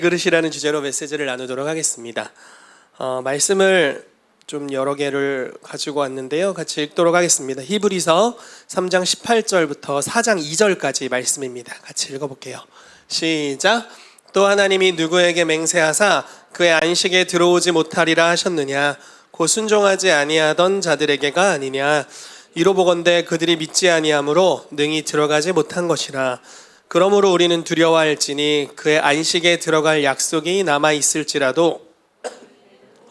그릇이라는 주제로 메시지를 나누도록 하겠습니다. 말씀을 좀 여러 개를 가지고 왔는데요. 같이 읽도록 하겠습니다. 히브리서 3장 18절부터 4장 2절까지 말씀입니다. 같이 읽어볼게요. 시작. 또 하나님이 누구에게 맹세하사 그의 안식에 들어오지 못하리라 하셨느냐? 곧 순종하지 아니하던 자들에게가 아니냐? 이로 보건대 그들이 믿지 아니하므로 능히 들어가지 못한 것이라. 그러므로 우리는 두려워할지니 그의 안식에 들어갈 약속이 남아 있을지라도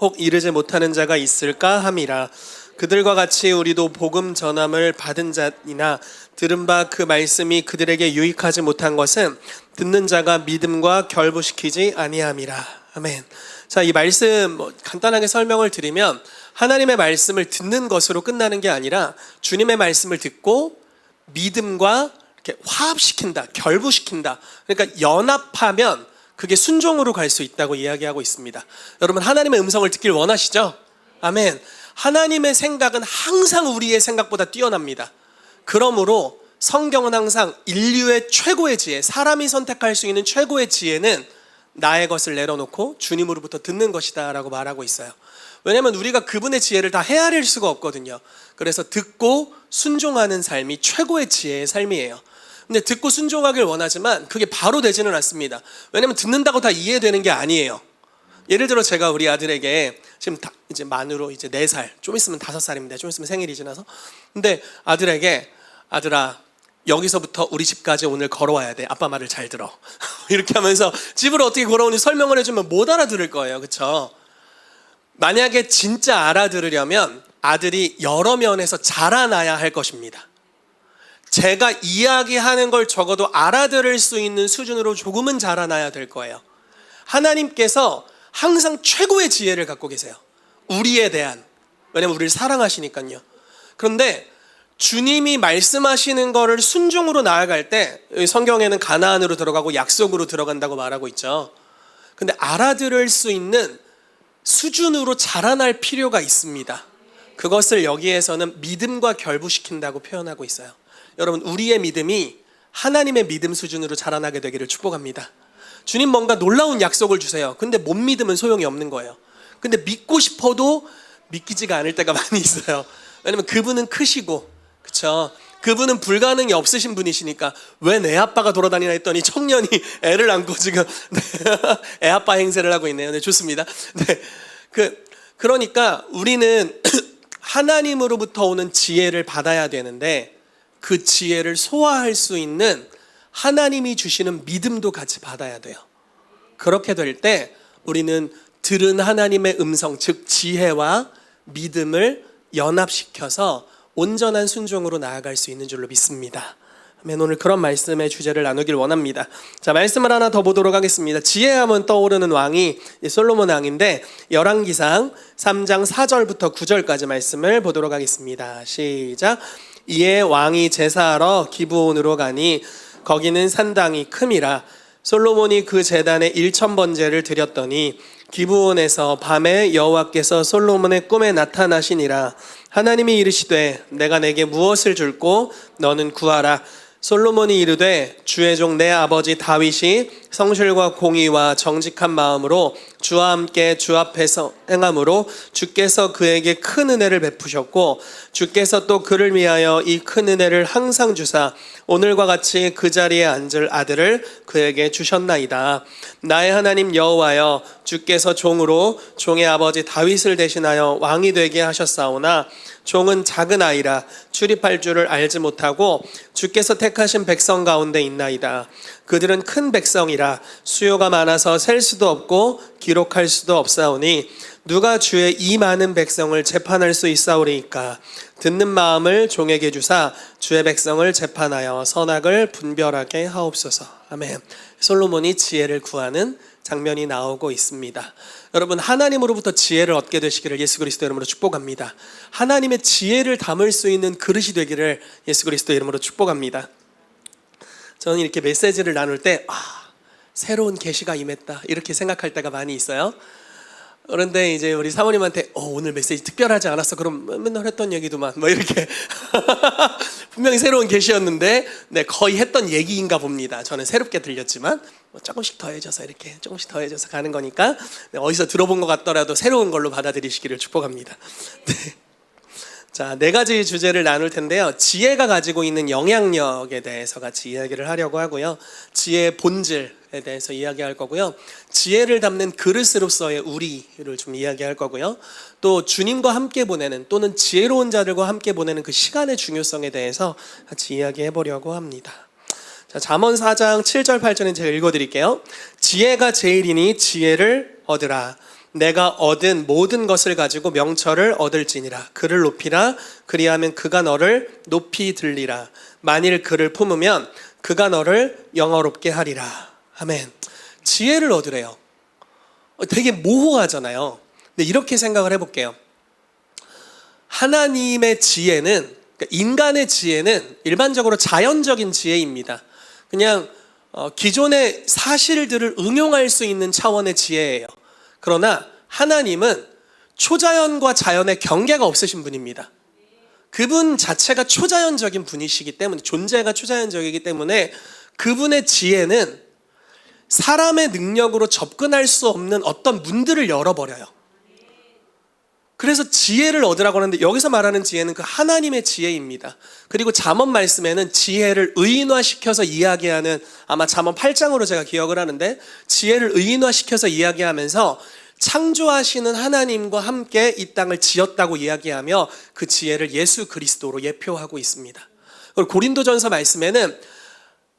혹 이르지 못하는 자가 있을까 함이라. 그들과 같이 우리도 복음 전함을 받은 자이나 들은 바 그 말씀이 그들에게 유익하지 못한 것은 듣는 자가 믿음과 결부시키지 아니함이라. 아멘. 자, 이 말씀 간단하게 설명을 드리면 하나님의 말씀을 듣는 것으로 끝나는 게 아니라 주님의 말씀을 듣고 믿음과 이렇게 화합시킨다, 결부시킨다. 그러니까 연합하면 그게 순종으로 갈 수 있다고 이야기하고 있습니다. 여러분, 하나님의 음성을 듣길 원하시죠? 아멘. 하나님의 생각은 항상 우리의 생각보다 뛰어납니다. 그러므로 성경은 항상 인류의 최고의 지혜, 사람이 선택할 수 있는 최고의 지혜는 나의 것을 내려놓고 주님으로부터 듣는 것이다 라고 말하고 있어요. 왜냐하면 우리가 그분의 지혜를 다 헤아릴 수가 없거든요. 그래서 듣고 순종하는 삶이 최고의 지혜의 삶이에요. 근데 듣고 순종하길 원하지만 그게 바로 되지는 않습니다. 왜냐하면 듣는다고 다 이해되는 게 아니에요. 예를 들어 제가 우리 아들에게 지금 이제 만으로 이제 4살, 좀 있으면 5살입니다. 좀 있으면 생일이 지나서. 근데 아들에게, 아들아, 여기서부터 우리 집까지 오늘 걸어와야 돼. 아빠 말을 잘 들어. 이렇게 하면서 집으로 어떻게 걸어오는지 설명을 해주면 못 알아들을 거예요. 그렇죠? 만약에 진짜 알아들으려면 아들이 여러 면에서 자라나야 할 것입니다. 제가 이야기하는 걸 적어도 알아들을 수 있는 수준으로 조금은 자라나야 될 거예요. 하나님께서 항상 최고의 지혜를 갖고 계세요. 우리에 대한. 왜냐면 우리를 사랑하시니까요. 그런데 주님이 말씀하시는 거를 순종으로 나아갈 때 성경에는 가나안으로 들어가고 약속으로 들어간다고 말하고 있죠. 근데 알아들을 수 있는 수준으로 자라날 필요가 있습니다. 그것을 여기에서는 믿음과 결부시킨다고 표현하고 있어요. 여러분, 우리의 믿음이 하나님의 믿음 수준으로 자라나게 되기를 축복합니다. 주님 뭔가 놀라운 약속을 주세요. 근데 못 믿으면 소용이 없는 거예요. 근데 믿고 싶어도 믿기지가 않을 때가 많이 있어요. 왜냐면 그분은 크시고, 그렇죠? 그분은 불가능이 없으신 분이시니까 왜 내 아빠가 돌아다니나 했더니 청년이 애를 안고 지금 애 아빠 행세를 하고 있네요. 네, 좋습니다. 네, 그러니까 우리는 하나님으로부터 오는 지혜를 받아야 되는데 그 지혜를 소화할 수 있는 하나님이 주시는 믿음도 같이 받아야 돼요. 그렇게 될 때 우리는 들은 하나님의 음성, 즉 지혜와 믿음을 연합시켜서 온전한 순종으로 나아갈 수 있는 줄로 믿습니다. 아멘. 오늘 그런 말씀의 주제를 나누길 원합니다. 자, 말씀을 하나 더 보도록 하겠습니다. 지혜하면 떠오르는 왕이 솔로몬 왕인데 열왕기상 3장 4절부터 9절까지 말씀을 보도록 하겠습니다. 시작. 이에 왕이 제사하러 기브온으로 가니 거기는 산당이 큼이라. 솔로몬이 그 제단에 1000번제를 드렸더니 기브온에서 밤에 여호와께서 솔로몬의 꿈에 나타나시니라. 하나님이 이르시되 내가 내게 무엇을 줄꼬 너는 구하라. 솔로몬이 이르되 주의 종 내 아버지 다윗이 성실과 공의와 정직한 마음으로 주와 함께 주 앞에서 행함으로 주께서 그에게 큰 은혜를 베푸셨고 주께서 또 그를 위하여 이 큰 은혜를 항상 주사 오늘과 같이 그 자리에 앉을 아들을 그에게 주셨나이다. 나의 하나님 여호와여, 주께서 종으로 종의 아버지 다윗을 대신하여 왕이 되게 하셨사오나 종은 작은 아이라 출입할 줄을 알지 못하고 주께서 택하신 백성 가운데 있나이다. 그들은 큰 백성이라 수요가 많아서 셀 수도 없고 기록할 수도 없사오니 누가 주의 이 많은 백성을 재판할 수 있사오리이까. 듣는 마음을 종에게 주사 주의 백성을 재판하여 선악을 분별하게 하옵소서. 아멘. 솔로몬이 지혜를 구하는 장면이 나오고 있습니다. 여러분, 하나님으로부터 지혜를 얻게 되시기를 예수 그리스도 이름으로 축복합니다. 하나님의 지혜를 담을 수 있는 그릇이 되기를 예수 그리스도 이름으로 축복합니다. 저는 이렇게 메시지를 나눌 때 새로운 계시가 임했다 이렇게 생각할 때가 많이 있어요. 그런데 이제 우리 사모님한테 오늘 메시지 특별하지 않았어? 그럼 맨날 했던 얘기도만 뭐 이렇게 분명히 새로운 계시였는데 거의 했던 얘기인가 봅니다. 저는 새롭게 들렸지만 조금씩 더해져서 이렇게 조금씩 더해져서 가는 거니까 어디서 들어본 것 같더라도 새로운 걸로 받아들이시기를 축복합니다. 네. 자, 네 가지 주제를 나눌 텐데요. 지혜가 가지고 있는 영향력에 대해서 같이 이야기를 하려고 하고요. 지혜의 본질에 대해서 이야기할 거고요. 지혜를 담는 그릇으로서의 우리를 좀 이야기할 거고요. 또 주님과 함께 보내는 또는 지혜로운 자들과 함께 보내는 그 시간의 중요성에 대해서 같이 이야기해 보려고 합니다. 자, 잠언 4장 7절 8절은 제가 읽어드릴게요. 지혜가 제일이니 지혜를 얻으라. 내가 얻은 모든 것을 가지고 명철을 얻을지니라. 그를 높이라. 그리하면 그가 너를 높이 들리라. 만일 그를 품으면 그가 너를 영화롭게 하리라. 아멘. 지혜를 얻으래요. 되게 모호하잖아요. 근데 이렇게 생각을 해볼게요. 하나님의 지혜는, 그러니까 인간의 지혜는 일반적으로 자연적인 지혜입니다. 그냥 기존의 사실들을 응용할 수 있는 차원의 지혜예요. 그러나 하나님은 초자연과 자연의 경계가 없으신 분입니다. 그분 자체가 초자연적인 분이시기 때문에, 존재가 초자연적이기 때문에 그분의 지혜는 사람의 능력으로 접근할 수 없는 어떤 문들을 열어버려요. 그래서 지혜를 얻으라고 하는데 여기서 말하는 지혜는 그 하나님의 지혜입니다. 그리고 잠언 말씀에는 지혜를 의인화시켜서 이야기하는, 아마 잠언 8장으로 제가 기억을 하는데, 지혜를 의인화시켜서 이야기하면서 창조하시는 하나님과 함께 이 땅을 지었다고 이야기하며 그 지혜를 예수 그리스도로 예표하고 있습니다. 그리고 고린도전서 말씀에는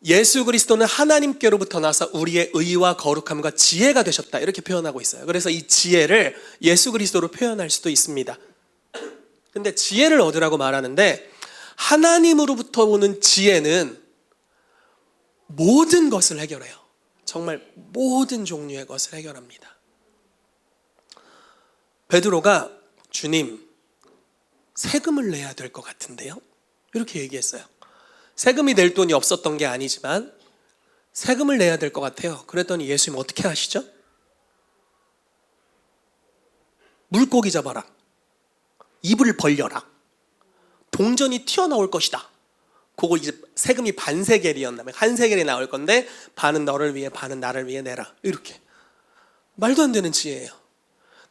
예수 그리스도는 하나님께로부터 나서 우리의 의와 거룩함과 지혜가 되셨다, 이렇게 표현하고 있어요. 그래서 이 지혜를 예수 그리스도로 표현할 수도 있습니다. 근데 지혜를 얻으라고 말하는데, 하나님으로부터 오는 지혜는 모든 것을 해결해요. 정말 모든 종류의 것을 해결합니다. 베드로가 주님, 세금을 내야 될 것 같은데요? 이렇게 얘기했어요. 세금이 낼 돈이 없었던 게 아니지만 세금을 내야 될 것 같아요. 그랬더니 예수님 어떻게 하시죠? 물고기 잡아라. 입을 벌려라. 동전이 튀어나올 것이다. 그거 이제 세금이 반세겔이었다면 한 세겔이 나올 건데 반은 너를 위해 반은 나를 위해 내라. 이렇게. 말도 안 되는 지혜예요.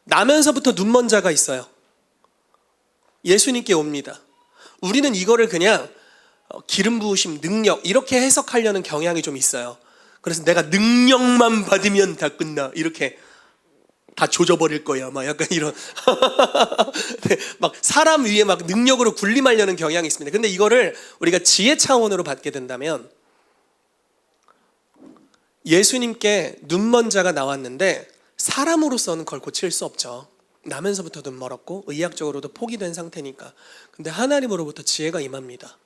나면서부터 눈먼 자가 있어요. 예수님께 옵니다. 우리는 이거를 그냥 기름 부으심, 능력 이렇게 해석하려는 경향이 좀 있어요. 그래서 내가 능력만 받으면 다 끝나, 이렇게 다 조져버릴 거야, 막 약간 이런 네, 막 사람 위에 막 능력으로 군림하려는 경향이 있습니다. 근데 이거를 우리가 지혜 차원으로 받게 된다면, 예수님께 눈먼 자가 나왔는데 사람으로서는 그걸 고칠 수 없죠. 나면서부터 눈 멀었고 의학적으로도 포기된 상태니까. 근데 하나님으로부터 지혜가 임합니다.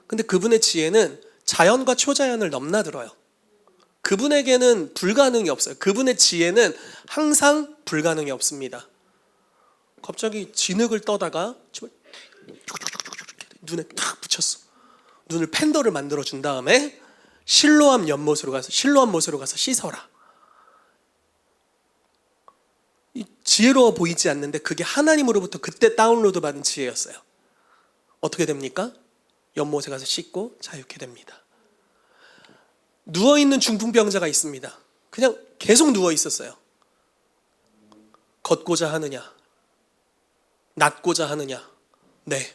근데 그분의 지혜는 자연과 초자연을 넘나들어요. 그분에게는 불가능이 없어요. 그분의 지혜는 항상 불가능이 없습니다. 갑자기 진흙을 떠다가 눈에 탁 붙였어. 눈을 팬더를 만들어 준 다음에 실로암 못으로 가서 씻어라. 지혜로워 보이지 않는데 그게 하나님으로부터 그때 다운로드 받은 지혜였어요. 어떻게 됩니까? 연못에 가서 씻고 자유케 됩니다. 누워있는 중풍병자가 있습니다. 그냥 계속 누워 있었어요. 걷고자 하느냐? 낫고자 하느냐? 네.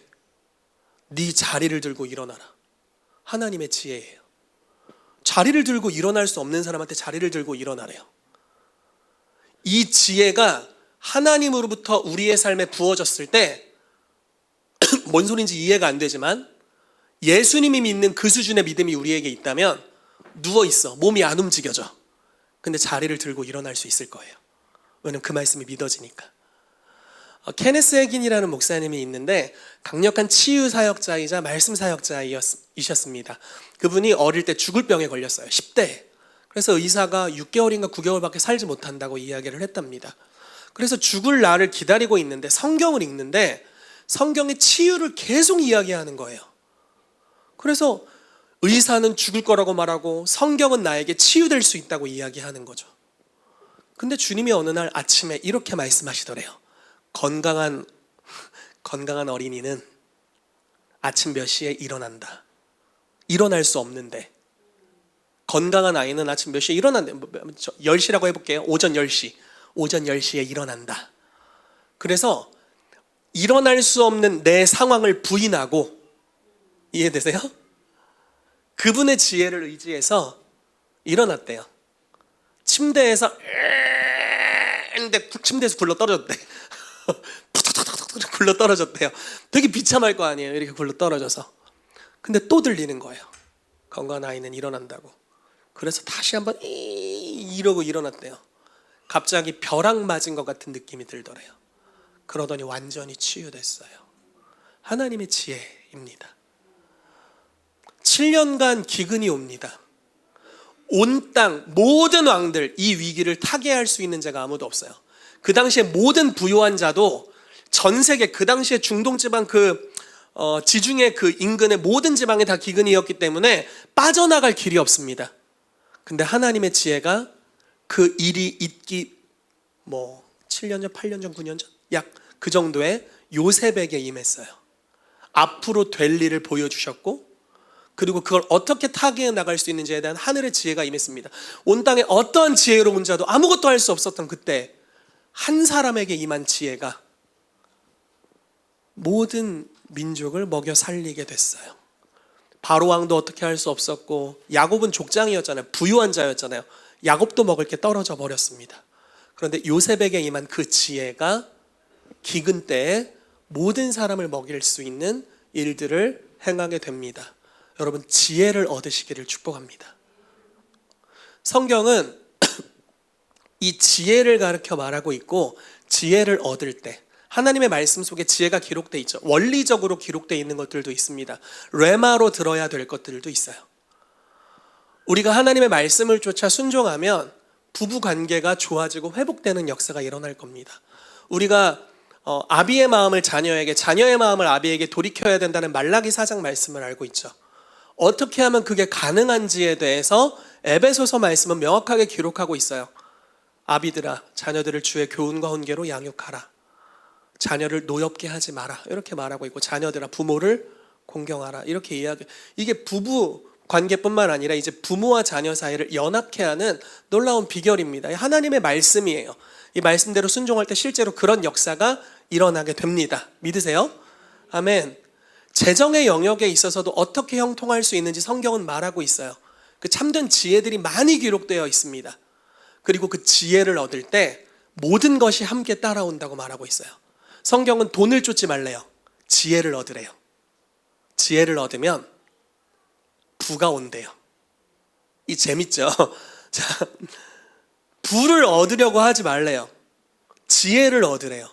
네 자리를 들고 일어나라. 하나님의 지혜예요. 자리를 들고 일어날 수 없는 사람한테 자리를 들고 일어나래요. 이 지혜가 하나님으로부터 우리의 삶에 부어졌을 때 뭔 소린지 이해가 안 되지만, 예수님이 믿는 그 수준의 믿음이 우리에게 있다면 누워있어. 몸이 안 움직여져. 근데 자리를 들고 일어날 수 있을 거예요. 왜냐면 그 말씀이 믿어지니까. 케네스 해긴이라는 목사님이 있는데 강력한 치유 사역자이자 말씀 사역자이셨습니다. 그분이 어릴 때 죽을 병에 걸렸어요. 10대. 그래서 의사가 6개월인가 9개월밖에 살지 못한다고 이야기를 했답니다. 그래서 죽을 날을 기다리고 있는데 성경을 읽는데 성경의 치유를 계속 이야기하는 거예요. 그래서 의사는 죽을 거라고 말하고 성경은 나에게 치유될 수 있다고 이야기하는 거죠. 근데 주님이 어느 날 아침에 이렇게 말씀하시더래요. 건강한 어린이는 아침 몇 시에 일어난다. 일어날 수 없는데. 건강한 아이는 아침 몇 시에 일어난다. 10시라고 해볼게요. 오전 10시. 오전 10시에 일어난다. 그래서 일어날 수 없는 내 상황을 부인하고, 이해되세요? 그분의 지혜를 의지해서 일어났대요. 침대에서 근데 침대에서 굴러 떨어졌대. 굴러 떨어졌대요. 되게 비참할 거 아니에요. 이렇게 굴러 떨어져서. 근데 또 들리는 거예요. 건강한 아이는 일어난다고. 그래서 다시 한번 이러고 일어났대요. 갑자기 벼락 맞은 것 같은 느낌이 들더래요. 그러더니 완전히 치유됐어요. 하나님의 지혜입니다. 7년간 기근이 옵니다. 온 땅 모든 왕들 이 위기를 타개할 수 있는 자가 아무도 없어요. 그 당시에 모든 부유한 자도 전 세계 그 당시에 중동 지방 지중해 그 인근의 모든 지방에 다 기근이었기 때문에 빠져나갈 길이 없습니다. 근데 하나님의 지혜가 그 일이 있기 7년 전, 8년 전, 9년 전 약 그 정도의 요셉에게 임했어요. 앞으로 될 일을 보여주셨고, 그리고 그걸 어떻게 타개해 나갈 수 있는지에 대한 하늘의 지혜가 임했습니다. 온 땅에 어떠한 지혜로운 자도 아무것도 할 수 없었던 그때 한 사람에게 임한 지혜가 모든 민족을 먹여 살리게 됐어요. 바로 왕도 어떻게 할 수 없었고, 야곱은 족장이었잖아요. 부유한 자였잖아요. 야곱도 먹을 게 떨어져 버렸습니다. 그런데 요셉에게 임한 그 지혜가 기근 때에 모든 사람을 먹일 수 있는 일들을 행하게 됩니다. 여러분, 지혜를 얻으시기를 축복합니다. 성경은 이 지혜를 가르쳐 말하고 있고, 지혜를 얻을 때 하나님의 말씀 속에 지혜가 기록되어 있죠. 원리적으로 기록되어 있는 것들도 있습니다. 레마로 들어야 될 것들도 있어요. 우리가 하나님의 말씀을 쫓아 순종하면 부부 관계가 좋아지고 회복되는 역사가 일어날 겁니다. 우리가 아비의 마음을 자녀에게, 자녀의 마음을 아비에게 돌이켜야 된다는 말라기 4장 말씀을 알고 있죠. 어떻게 하면 그게 가능한지에 대해서 에베소서 말씀은 명확하게 기록하고 있어요. 아비들아, 자녀들을 주의 교훈과 훈계로 양육하라. 자녀를 노엽게 하지 마라. 이렇게 말하고 있고, 자녀들아, 부모를 공경하라. 이렇게 이야기. 이게 부부 관계뿐만 아니라 이제 부모와 자녀 사이를 연합케 하는 놀라운 비결입니다. 하나님의 말씀이에요. 이 말씀대로 순종할 때 실제로 그런 역사가 일어나게 됩니다. 믿으세요? 아멘. 재정의 영역에 있어서도 어떻게 형통할 수 있는지 성경은 말하고 있어요. 그 참된 지혜들이 많이 기록되어 있습니다. 그리고 그 지혜를 얻을 때 모든 것이 함께 따라온다고 말하고 있어요. 성경은 돈을 쫓지 말래요. 지혜를 얻으래요. 지혜를 얻으면 부가 온대요. 이 재밌죠? 자, 부를 얻으려고 하지 말래요. 지혜를 얻으래요.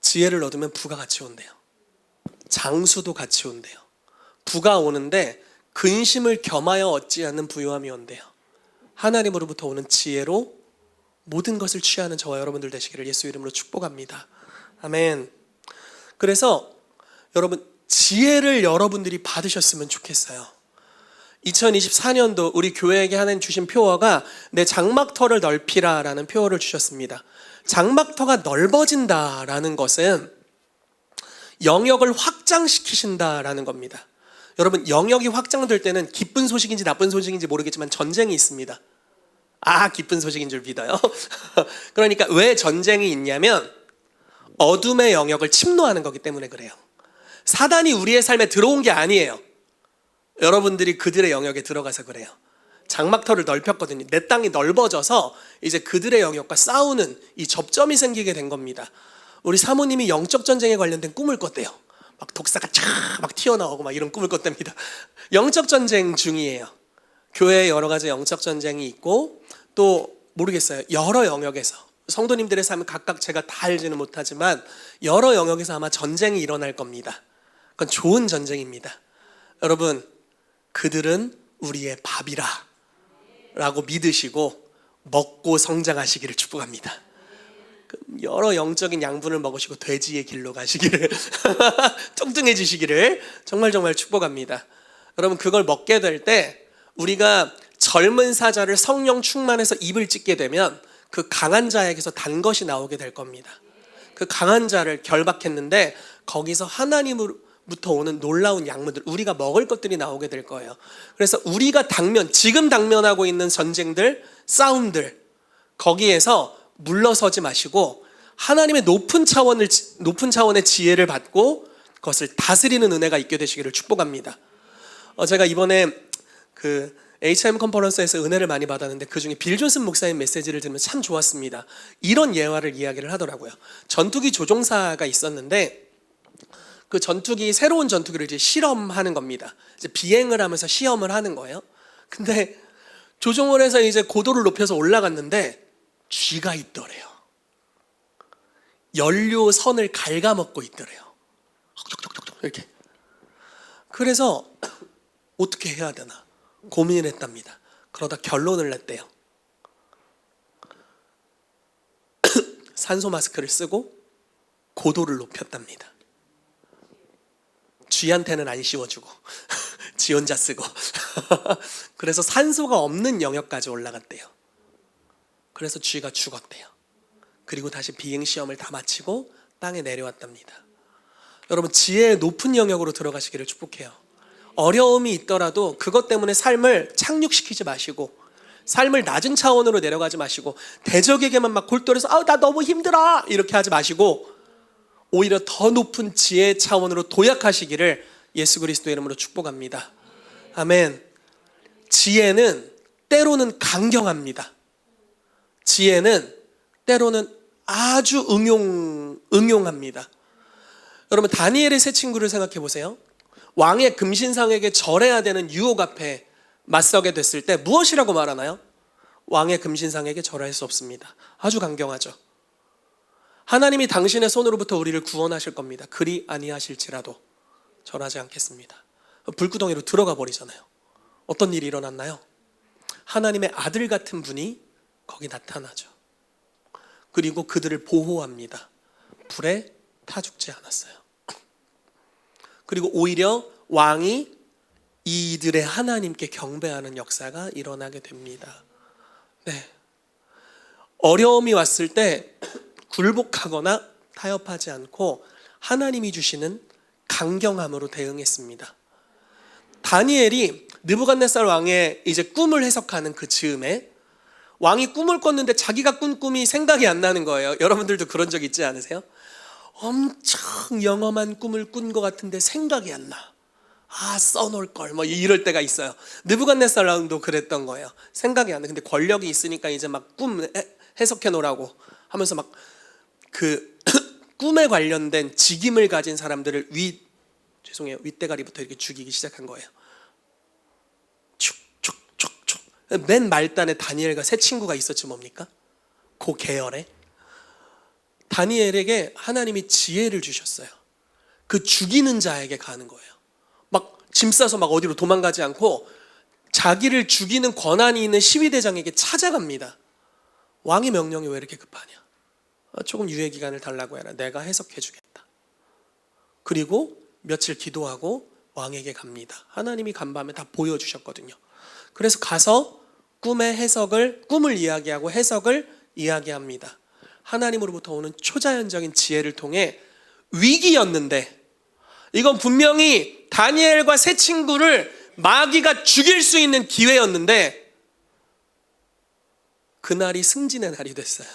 지혜를 얻으면 부가 같이 온대요. 장수도 같이 온대요. 부가 오는데 근심을 겸하여 얻지 않는 부유함이 온대요. 하나님으로부터 오는 지혜로 모든 것을 취하는 저와 여러분들 되시기를 예수 이름으로 축복합니다. 아멘. 그래서 여러분, 지혜를 여러분들이 받으셨으면 좋겠어요. 2024년도 우리 교회에게 하나님 주신 표어가 내 장막터를 넓히라 라는 표어를 주셨습니다. 장막터가 넓어진다라는 것은 영역을 확장시키신다라는 겁니다. 여러분, 영역이 확장될 때는 기쁜 소식인지 나쁜 소식인지 모르겠지만 전쟁이 있습니다. 기쁜 소식인 줄 믿어요. 그러니까 왜 전쟁이 있냐면 어둠의 영역을 침노하는 거기 때문에 그래요. 사단이 우리의 삶에 들어온 게 아니에요. 여러분들이 그들의 영역에 들어가서 그래요. 장막터를 넓혔거든요. 내 땅이 넓어져서 이제 그들의 영역과 싸우는 이 접점이 생기게 된 겁니다. 우리 사모님이 영적 전쟁에 관련된 꿈을 꿨대요. 막 독사가 막 튀어나오고 막 이런 꿈을 꿨답니다. 영적 전쟁 중이에요. 교회에 여러 가지 영적 전쟁이 있고, 또 모르겠어요. 여러 영역에서 성도님들의 삶을 각각 제가 다 알지는 못하지만 여러 영역에서 아마 전쟁이 일어날 겁니다. 그건 좋은 전쟁입니다. 여러분, 그들은 우리의 밥이라 라고 믿으시고 먹고 성장하시기를 축복합니다. 여러 영적인 양분을 먹으시고 돼지의 길로 가시기를 뚱뚱해지시기를 정말 축복합니다. 여러분, 그걸 먹게 될 때 우리가 젊은 사자를 성령 충만해서 입을 찢게 되면 그 강한 자에게서 단 것이 나오게 될 겁니다. 그 강한 자를 결박했는데 거기서 하나님으로부터 오는 놀라운 약물들, 우리가 먹을 것들이 나오게 될 거예요. 그래서 우리가 지금 당면하고 있는 전쟁들, 싸움들, 거기에서 물러서지 마시고 하나님의 높은 차원의 지혜를 받고 그것을 다스리는 은혜가 있게 되시기를 축복합니다. 제가 이번에 그 HM 컨퍼런스에서 은혜를 많이 받았는데 그중에 빌 존슨 목사의 메시지를 들으면 참 좋았습니다. 이런 예화를 이야기를 하더라고요. 전투기 조종사가 있었는데 그 전투기, 새로운 전투기를 이제 실험하는 겁니다. 이제 비행을 하면서 시험을 하는 거예요. 근데 조종을 해서 이제 고도를 높여서 올라갔는데 쥐가 있더래요. 연료선을 갉아먹고 있더래요. 이렇게. 그래서 어떻게 해야 되나 고민을 했답니다. 그러다 결론을 냈대요. 산소 마스크를 쓰고 고도를 높였답니다. 쥐한테는 안 씌워주고 지 혼자 쓰고 그래서 산소가 없는 영역까지 올라갔대요. 그래서 쥐가 죽었대요. 그리고 다시 비행시험을 다 마치고 땅에 내려왔답니다. 여러분, 지혜의 높은 영역으로 들어가시기를 축복해요. 어려움이 있더라도 그것 때문에 삶을 착륙시키지 마시고, 삶을 낮은 차원으로 내려가지 마시고, 대적에게만 막 골똘해서 나 너무 힘들어 이렇게 하지 마시고, 오히려 더 높은 지혜의 차원으로 도약하시기를 예수 그리스도의 이름으로 축복합니다. 아멘. 지혜는 때로는 강경합니다. 지혜는 때로는 아주 응용합니다. 여러분, 다니엘의 세 친구를 생각해 보세요. 왕의 금신상에게 절해야 되는 유혹 앞에 맞서게 됐을 때 무엇이라고 말하나요? 왕의 금신상에게 절할 수 없습니다. 아주 강경하죠. 하나님이 당신의 손으로부터 우리를 구원하실 겁니다. 그리 아니하실지라도 절하지 않겠습니다. 불구덩이로 들어가 버리잖아요. 어떤 일이 일어났나요? 하나님의 아들 같은 분이 거기 나타나죠. 그리고 그들을 보호합니다. 불에 타 죽지 않았어요. 그리고 오히려 왕이 이들의 하나님께 경배하는 역사가 일어나게 됩니다. 네. 어려움이 왔을 때 굴복하거나 타협하지 않고 하나님이 주시는 강경함으로 대응했습니다. 다니엘이 느부갓네살 왕의 이제 꿈을 해석하는 그 즈음에 왕이 꿈을 꿨는데 자기가 꾼 꿈이 생각이 안 나는 거예요. 여러분들도 그런 적 있지 않으세요? 엄청 영험한 꿈을 꾼 것 같은데 생각이 안 나. 써놓을 걸 뭐 이럴 때가 있어요. 느부갓네살 왕도 그랬던 거예요. 생각이 안 나. 근데 권력이 있으니까 이제 막 꿈 해석해 놓으라고 하면서 막 그 꿈에 관련된 직임을 가진 사람들을 윗대가리부터 이렇게 죽이기 시작한 거예요. 축축축축. 맨 말단에 다니엘과 세 친구가 있었지 뭡니까? 그 계열에 다니엘에게 하나님이 지혜를 주셨어요. 그 죽이는 자에게 가는 거예요. 막 짐 싸서 막 어디로 도망가지 않고 자기를 죽이는 권한이 있는 시위대장에게 찾아갑니다. 왕의 명령이 왜 이렇게 급하냐? 조금 유예 기간을 달라고 해라. 내가 해석해 주겠다. 그리고 며칠 기도하고 왕에게 갑니다. 하나님이 간밤에 다 보여주셨거든요. 그래서 가서 꿈을 이야기하고 해석을 이야기합니다. 하나님으로부터 오는 초자연적인 지혜를 통해 위기였는데, 이건 분명히 다니엘과 세 친구를 마귀가 죽일 수 있는 기회였는데 그날이 승진의 날이 됐어요.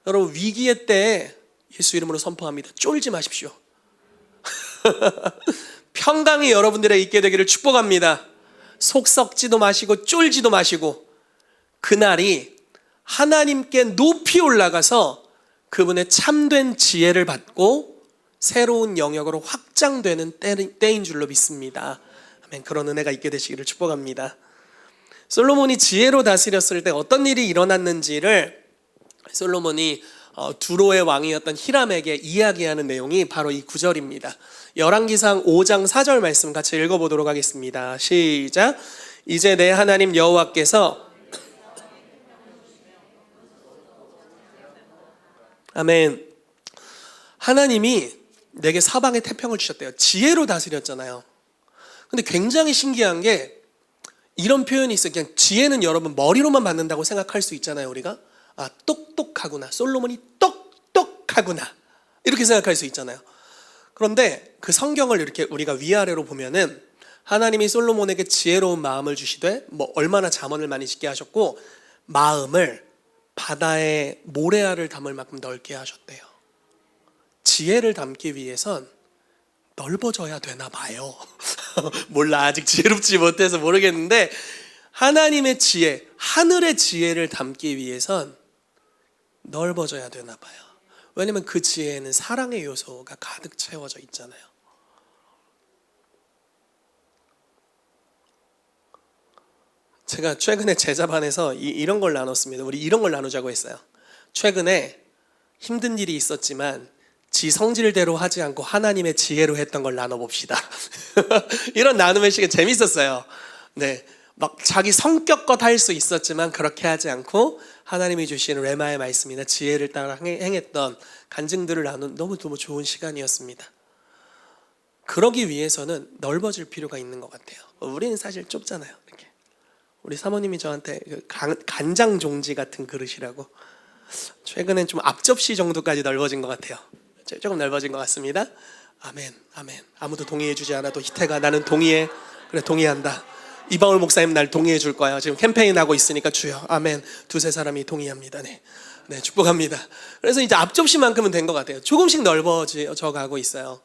여러분, 위기의 때에 예수 이름으로 선포합니다. 쫄지 마십시오. 평강이 여러분들에게 있게 되기를 축복합니다. 속 썩지도 마시고 쫄지도 마시고, 그날이 하나님께 높이 올라가서 그분의 참된 지혜를 받고 새로운 영역으로 확장되는 때인 줄로 믿습니다. 아멘. 그런 은혜가 있게 되시기를 축복합니다. 솔로몬이 지혜로 다스렸을 때 어떤 일이 일어났는지를 솔로몬이 두로의 왕이었던 히람에게 이야기하는 내용이 바로 이 구절입니다. 열왕기상 5장 4절 말씀 같이 읽어보도록 하겠습니다. 시작. 이제 내 하나님 여호와께서 아멘. 하나님이 내게 사방에 태평을 주셨대요. 지혜로 다스렸잖아요. 근데 굉장히 신기한 게 이런 표현이 있어요. 그냥 지혜는 여러분 머리로만 받는다고 생각할 수 있잖아요. 우리가 똑똑하구나. 솔로몬이 똑똑하구나. 이렇게 생각할 수 있잖아요. 그런데 그 성경을 이렇게 우리가 위아래로 보면은 하나님이 솔로몬에게 지혜로운 마음을 주시되 뭐 얼마나 잠언을 많이 짓게 하셨고 마음을 바다에 모래알을 담을 만큼 넓게 하셨대요. 지혜를 담기 위해선 넓어져야 되나 봐요. 몰라, 아직 지혜롭지 못해서 모르겠는데 하나님의 지혜, 하늘의 지혜를 담기 위해선 넓어져야 되나 봐요. 왜냐면 그 지혜에는 사랑의 요소가 가득 채워져 있잖아요. 제가 최근에 제자반에서 이런 걸 나눴습니다. 우리 이런 걸 나누자고 했어요. 최근에 힘든 일이 있었지만 지 성질대로 하지 않고 하나님의 지혜로 했던 걸 나눠봅시다. 이런 나눔의 시간 재밌었어요. 네, 막 자기 성격껏 할 수 있었지만 그렇게 하지 않고 하나님이 주시는 레마의 말씀이나 지혜를 따라 행했던 간증들을 나눈 너무 좋은 시간이었습니다. 그러기 위해서는 넓어질 필요가 있는 것 같아요. 우리는 사실 좁잖아요. 이렇게. 우리 사모님이 저한테 간장 종지 같은 그릇이라고, 최근엔 좀 앞접시 정도까지 넓어진 것 같아요. 조금 넓어진 것 같습니다. 아멘, 아멘. 아무도 동의해 주지 않아도 희태가 나는 동의해. 그래, 동의한다. 이방울 목사님 날 동의해 줄 거야. 지금 캠페인 하고 있으니까 주여. 아멘. 두세 사람이 동의합니다. 네, 네, 축복합니다. 그래서 이제 앞접시만큼은 된 것 같아요. 조금씩 넓어져 가고 있어요.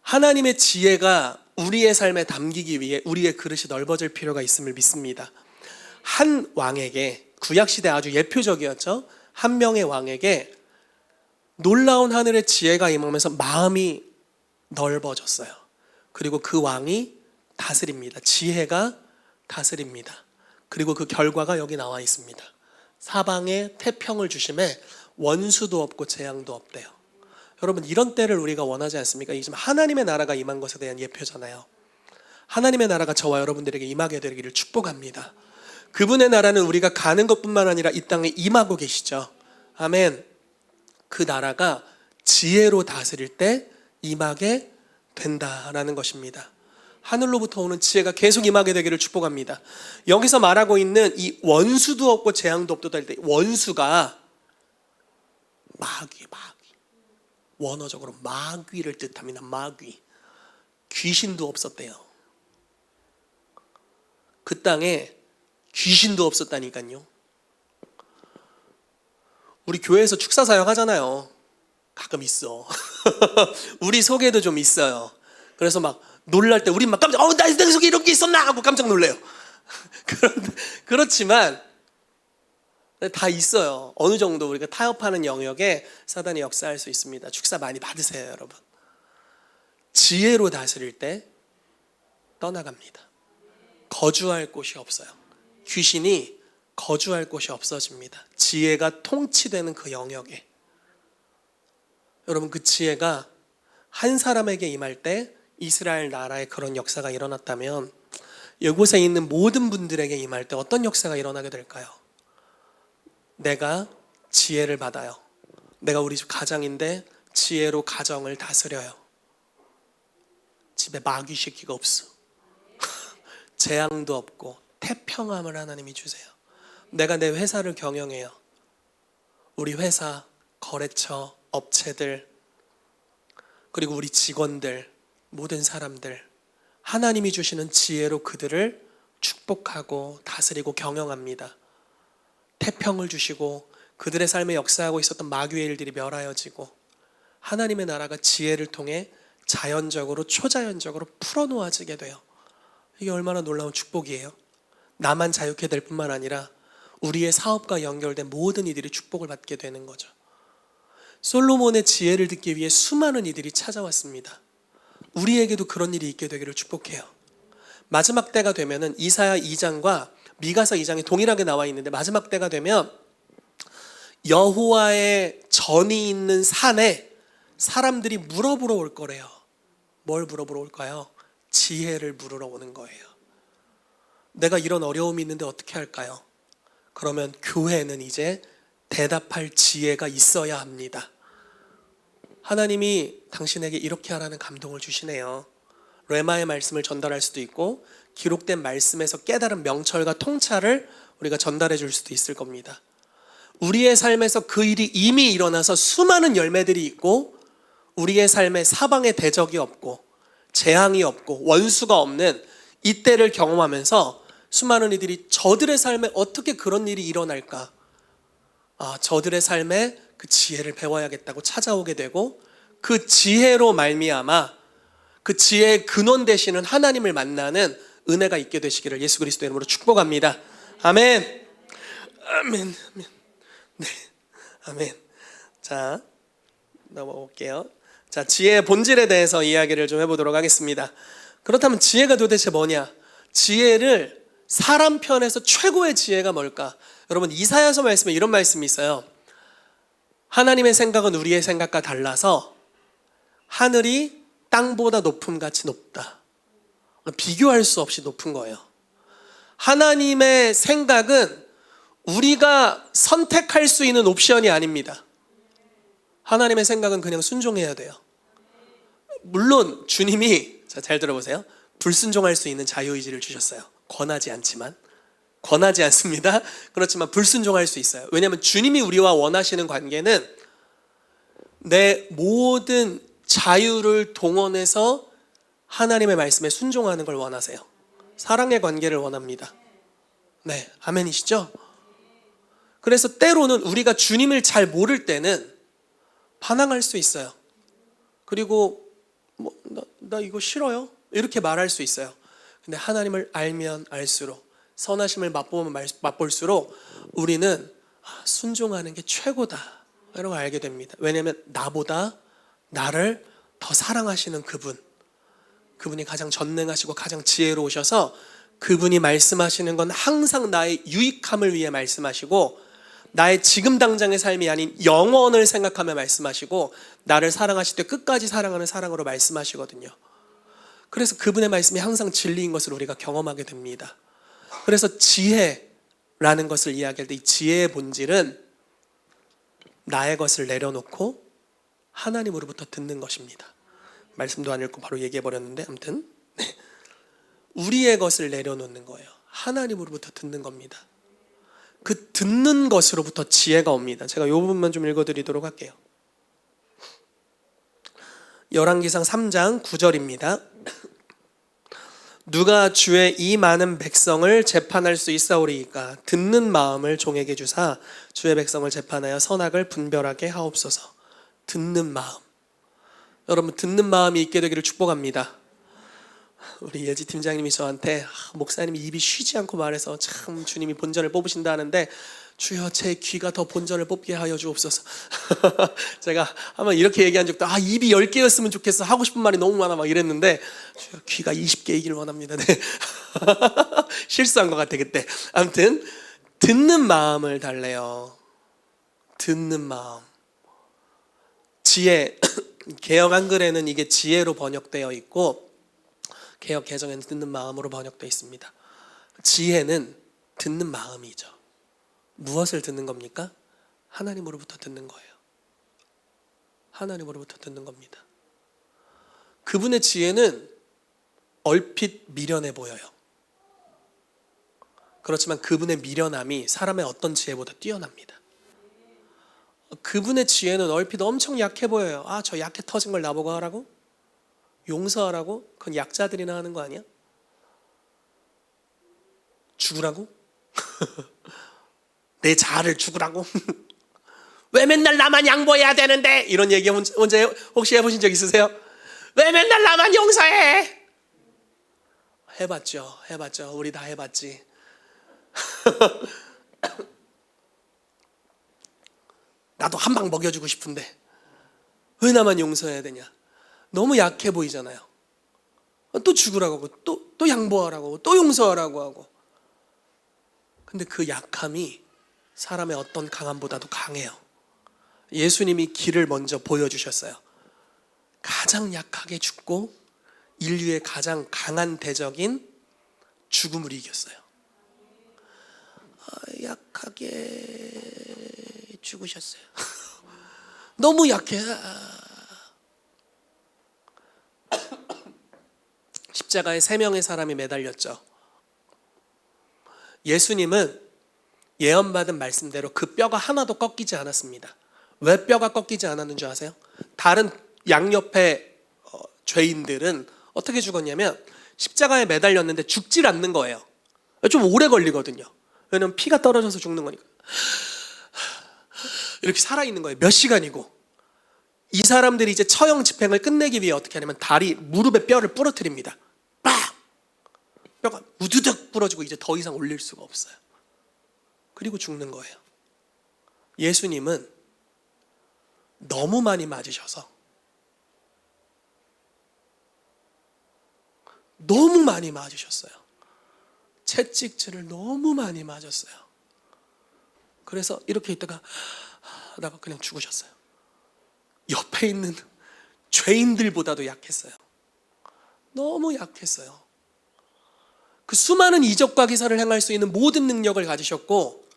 하나님의 지혜가 우리의 삶에 담기기 위해 우리의 그릇이 넓어질 필요가 있음을 믿습니다. 한 왕에게, 구약시대 아주 예표적이었죠. 한 명의 왕에게 놀라운 하늘의 지혜가 임하면서 마음이 넓어졌어요. 그리고 그 왕이 다스립니다. 지혜가 다스립니다. 그리고 그 결과가 여기 나와 있습니다. 사방에 태평을 주심에 원수도 없고 재앙도 없대요. 여러분, 이런 때를 우리가 원하지 않습니까? 이게 지금 하나님의 나라가 임한 것에 대한 예표잖아요. 하나님의 나라가 저와 여러분들에게 임하게 되기를 축복합니다. 그분의 나라는 우리가 가는 것뿐만 아니라 이 땅에 임하고 계시죠. 아멘. 그 나라가 지혜로 다스릴 때 임하게 된다라는 것입니다. 하늘로부터 오는 지혜가 계속 임하게 되기를 축복합니다. 여기서 말하고 있는 이 원수도 없고 재앙도 없다 할 때 원수가 마귀, 원어적으로 마귀를 뜻합니다. 마귀. 귀신도 없었대요. 그 땅에 귀신도 없었다니까요. 우리 교회에서 축사 사역 하잖아요. 가끔 있어. 우리 속에도 좀 있어요. 그래서 막 놀랄 때 우린 막 깜짝, 내 속에 이런 게 있었나 하고 깜짝 놀래요. 그렇지만 다 있어요. 어느 정도 우리가 타협하는 영역에 사단이 역사할 수 있습니다. 축사 많이 받으세요, 여러분. 지혜로 다스릴 때 떠나갑니다. 거주할 곳이 없어요. 귀신이 거주할 곳이 없어집니다. 지혜가 통치되는 그 영역에. 여러분, 그 지혜가 한 사람에게 임할 때 이스라엘 나라에 그런 역사가 일어났다면 이곳에 있는 모든 분들에게 임할 때 어떤 역사가 일어나게 될까요? 내가 지혜를 받아요. 내가 우리 집 가장인데 지혜로 가정을 다스려요. 집에 마귀 새끼가 없어. 재앙도 없고 태평함을 하나님이 주세요. 내가 내 회사를 경영해요. 우리 회사, 거래처, 업체들, 그리고 우리 직원들, 모든 사람들, 하나님이 주시는 지혜로 그들을 축복하고 다스리고 경영합니다. 태평을 주시고 그들의 삶에 역사하고 있었던 마귀의 일들이 멸하여지고 하나님의 나라가 지혜를 통해 자연적으로, 초자연적으로 풀어놓아지게 돼요. 이게 얼마나 놀라운 축복이에요. 나만 자유케 될 뿐만 아니라 우리의 사업과 연결된 모든 이들이 축복을 받게 되는 거죠. 솔로몬의 지혜를 듣기 위해 수많은 이들이 찾아왔습니다. 우리에게도 그런 일이 있게 되기를 축복해요. 마지막 때가 되면은 이사야 2장과 미가서 2장이 동일하게 나와 있는데, 마지막 때가 되면 여호와의 전이 있는 산에 사람들이 물어보러 올 거래요. 뭘 물어보러 올까요? 지혜를 물으러 오는 거예요. 내가 이런 어려움이 있는데 어떻게 할까요? 그러면 교회는 이제 대답할 지혜가 있어야 합니다. 하나님이 당신에게 이렇게 하라는 감동을 주시네요. 레마의 말씀을 전달할 수도 있고 기록된 말씀에서 깨달은 명철과 통찰을 우리가 전달해 줄 수도 있을 겁니다. 우리의 삶에서 그 일이 이미 일어나서 수많은 열매들이 있고 우리의 삶에 사방에 대적이 없고 재앙이 없고 원수가 없는 이때를 경험하면서 수많은 이들이 저들의 삶에 어떻게 그런 일이 일어날까? 저들의 삶에 그 지혜를 배워야겠다고 찾아오게 되고 그 지혜로 말미암아 그 지혜의 근원 되시는 하나님을 만나는 은혜가 있게 되시기를 예수 그리스도의 이름으로 축복합니다. 아멘. 아멘. 아멘. 네. 아멘. 자, 넘어올게요. 자, 지혜의 본질에 대해서 이야기를 좀 해보도록 하겠습니다. 그렇다면 지혜가 도대체 뭐냐? 지혜를 사람 편에서 최고의 지혜가 뭘까? 여러분, 이사야서 말씀에 이런 말씀이 있어요. 하나님의 생각은 우리의 생각과 달라서 하늘이 땅보다 높음같이 높다. 비교할 수 없이 높은 거예요. 하나님의 생각은 우리가 선택할 수 있는 옵션이 아닙니다. 하나님의 생각은 그냥 순종해야 돼요. 물론 주님이, 잘 들어보세요, 불순종할 수 있는 자유의지를 주셨어요. 권하지 않습니다. 그렇지만 불순종할 수 있어요. 왜냐하면 주님이 우리와 원하시는 관계는 내 모든 자유를 동원해서 하나님의 말씀에 순종하는 걸 원하세요. 사랑의 관계를 원합니다. 네, 아멘이시죠? 그래서 때로는 우리가 주님을 잘 모를 때는 반항할 수 있어요. 그리고 나 이거 싫어요 이렇게 말할 수 있어요. 근데 하나님을 알면 알수록, 선하심을 맛보면 맛볼수록 우리는 순종하는 게 최고다 이런 걸 알게 됩니다. 왜냐하면 나보다 나를 더 사랑하시는 그분이 가장 전능하시고 가장 지혜로우셔서 그분이 말씀하시는 건 항상 나의 유익함을 위해 말씀하시고 나의 지금 당장의 삶이 아닌 영원을 생각하며 말씀하시고 나를 사랑하실 때 끝까지 사랑하는 사랑으로 말씀하시거든요. 그래서 그분의 말씀이 항상 진리인 것을 우리가 경험하게 됩니다. 그래서 지혜라는 것을 이야기할 때 이 지혜의 본질은 나의 것을 내려놓고 하나님으로부터 듣는 것입니다. 말씀도 안 읽고 바로 얘기해버렸는데 아무튼 우리의 것을 내려놓는 거예요. 하나님으로부터 듣는 겁니다. 그 듣는 것으로부터 지혜가 옵니다. 제가 이 부분만 좀 읽어드리도록 할게요. 열왕기상 3장 9절입니다. 누가 주의 이 많은 백성을 재판할 수 있사오리이까? 듣는 마음을 종에게 주사 주의 백성을 재판하여 선악을 분별하게 하옵소서. 듣는 마음. 여러분, 듣는 마음이 있게 되기를 축복합니다. 우리 예지 팀장님이 저한테 목사님이 입이 쉬지 않고 말해서 참 주님이 본전을 뽑으신다 하는데 주여 제 귀가 더 본전을 뽑게 하여 주옵소서. 제가 한번 이렇게 얘기한 적도 입이 10개였으면 좋겠어 하고 싶은 말이 너무 많아 막 이랬는데 주여 귀가 20개이길 원합니다. 네. 실수한 것 같아 그때. 아무튼 듣는 마음을 달래요. 듣는 마음. 지혜. 개역 한글에는 이게 지혜로 번역되어 있고 개역 개정에는 듣는 마음으로 번역되어 있습니다. 지혜는 듣는 마음이죠. 무엇을 듣는 겁니까? 하나님으로부터 듣는 거예요. 하나님으로부터 듣는 겁니다. 그분의 지혜는 얼핏 미련해 보여요. 그렇지만 그분의 미련함이 사람의 어떤 지혜보다 뛰어납니다. 그분의 지혜는 얼핏 엄청 약해 보여요. 저 약해 터진 걸 나보고 하라고? 용서하라고? 그건 약자들이나 하는 거 아니야? 죽으라고? 내 자아를 죽으라고? 왜 맨날 나만 양보해야 되는데? 이런 얘기 언제 혹시 해보신 적 있으세요? 왜 맨날 나만 용서해? 해봤죠. 우리 다 해봤지. 나도 한 방 먹여주고 싶은데 왜 나만 용서해야 되냐? 너무 약해 보이잖아요. 또 죽으라고 하고 또 양보하라고 하고 또 용서하라고 하고. 근데 그 약함이 사람의 어떤 강함보다도 강해요. 예수님이 길을 먼저 보여주셨어요. 가장 약하게 죽고 인류의 가장 강한 대적인 죽음을 이겼어요. 약하게 죽으셨어요. 너무 약해. 십자가에 3명의 사람이 매달렸죠. 예수님은 예언받은 말씀대로 그 뼈가 하나도 꺾이지 않았습니다. 왜 뼈가 꺾이지 않았는 줄 아세요? 다른 양옆의 죄인들은 어떻게 죽었냐면 십자가에 매달렸는데 죽질 않는 거예요. 좀 오래 걸리거든요. 왜냐면 피가 떨어져서 죽는 거니까. 이렇게 살아있는 거예요. 몇 시간이고. 이 사람들이 이제 처형 집행을 끝내기 위해 어떻게 하냐면 다리, 무릎에 뼈를 부러뜨립니다. 빡! 뼈가 우두둑 부러지고 이제 더 이상 올릴 수가 없어요. 그리고 죽는 거예요. 예수님은 너무 많이 맞으셔서 너무 많이 맞으셨어요. 채찍질을 너무 많이 맞았어요. 그래서 이렇게 있다가 하다가 그냥 죽으셨어요. 옆에 있는 죄인들보다도 약했어요. 너무 약했어요. 그 수많은 이적과 기사를 행할 수 있는 모든 능력을 가지셨고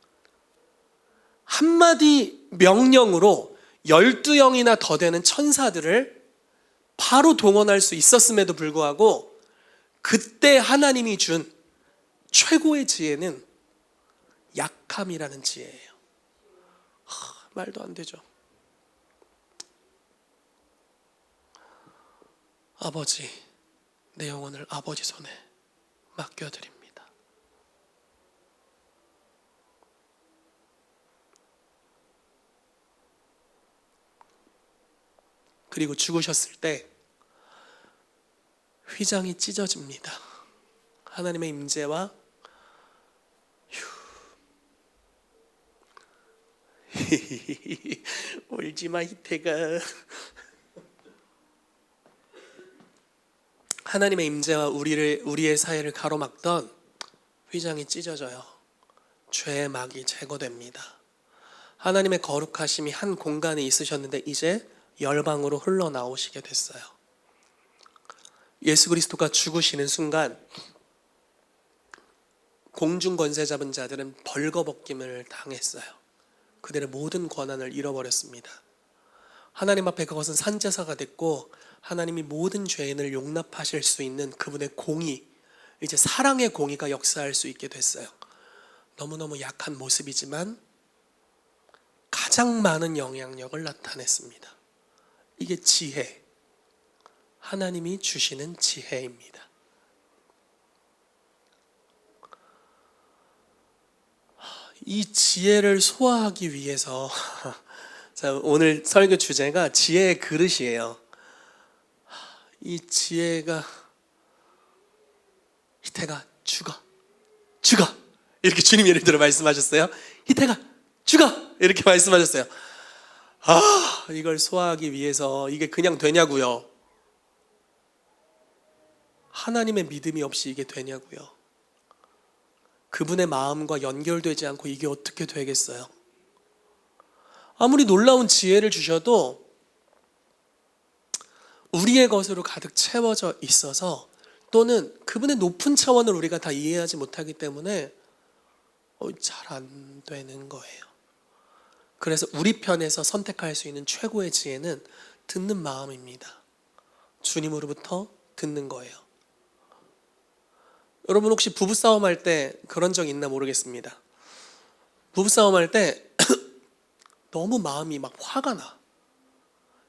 한마디 명령으로 12영이나 더 되는 천사들을 바로 동원할 수 있었음에도 불구하고 그때 하나님이 준 최고의 지혜는 약함이라는 지혜예요. 말도 안 되죠. 아버지, 내 영혼을 아버지 손에 맡겨드립니다. 그리고 죽으셨을 때 휘장이 찢어집니다. 하나님의 임재와 울지마 희태가. 하나님의 임재와 우리의 사이를 가로막던 휘장이 찢어져요. 죄의 막이 제거됩니다. 하나님의 거룩하심이 한 공간에 있으셨는데 이제 열방으로 흘러나오시게 됐어요. 예수 그리스도가 죽으시는 순간 공중 권세 잡은 자들은 벌거벗김을 당했어요. 그들의 모든 권한을 잃어버렸습니다. 하나님 앞에 그것은 산제사가 됐고 하나님이 모든 죄인을 용납하실 수 있는 그분의 공의, 이제 사랑의 공의가 역사할 수 있게 됐어요. 너무너무 약한 모습이지만 가장 많은 영향력을 나타냈습니다. 이게 지혜, 하나님이 주시는 지혜입니다. 이 지혜를 소화하기 위해서 자, 오늘 설교 주제가 지혜의 그릇이에요. 이 지혜가 희태가 죽어 이렇게 주님 예를 들어 말씀하셨어요. 희태가 죽어 이렇게 말씀하셨어요. 이걸 소화하기 위해서 이게 그냥 되냐고요. 하나님의 믿음이 없이 이게 되냐고요. 그분의 마음과 연결되지 않고 이게 어떻게 되겠어요? 아무리 놀라운 지혜를 주셔도 우리의 것으로 가득 채워져 있어서 또는 그분의 높은 차원을 우리가 다 이해하지 못하기 때문에 잘 안 되는 거예요. 그래서 우리 편에서 선택할 수 있는 최고의 지혜는 듣는 마음입니다. 주님으로부터 듣는 거예요. 여러분 혹시 부부싸움 할 때 그런 적 있나 모르겠습니다. 부부싸움 할 때 너무 마음이 막 화가 나.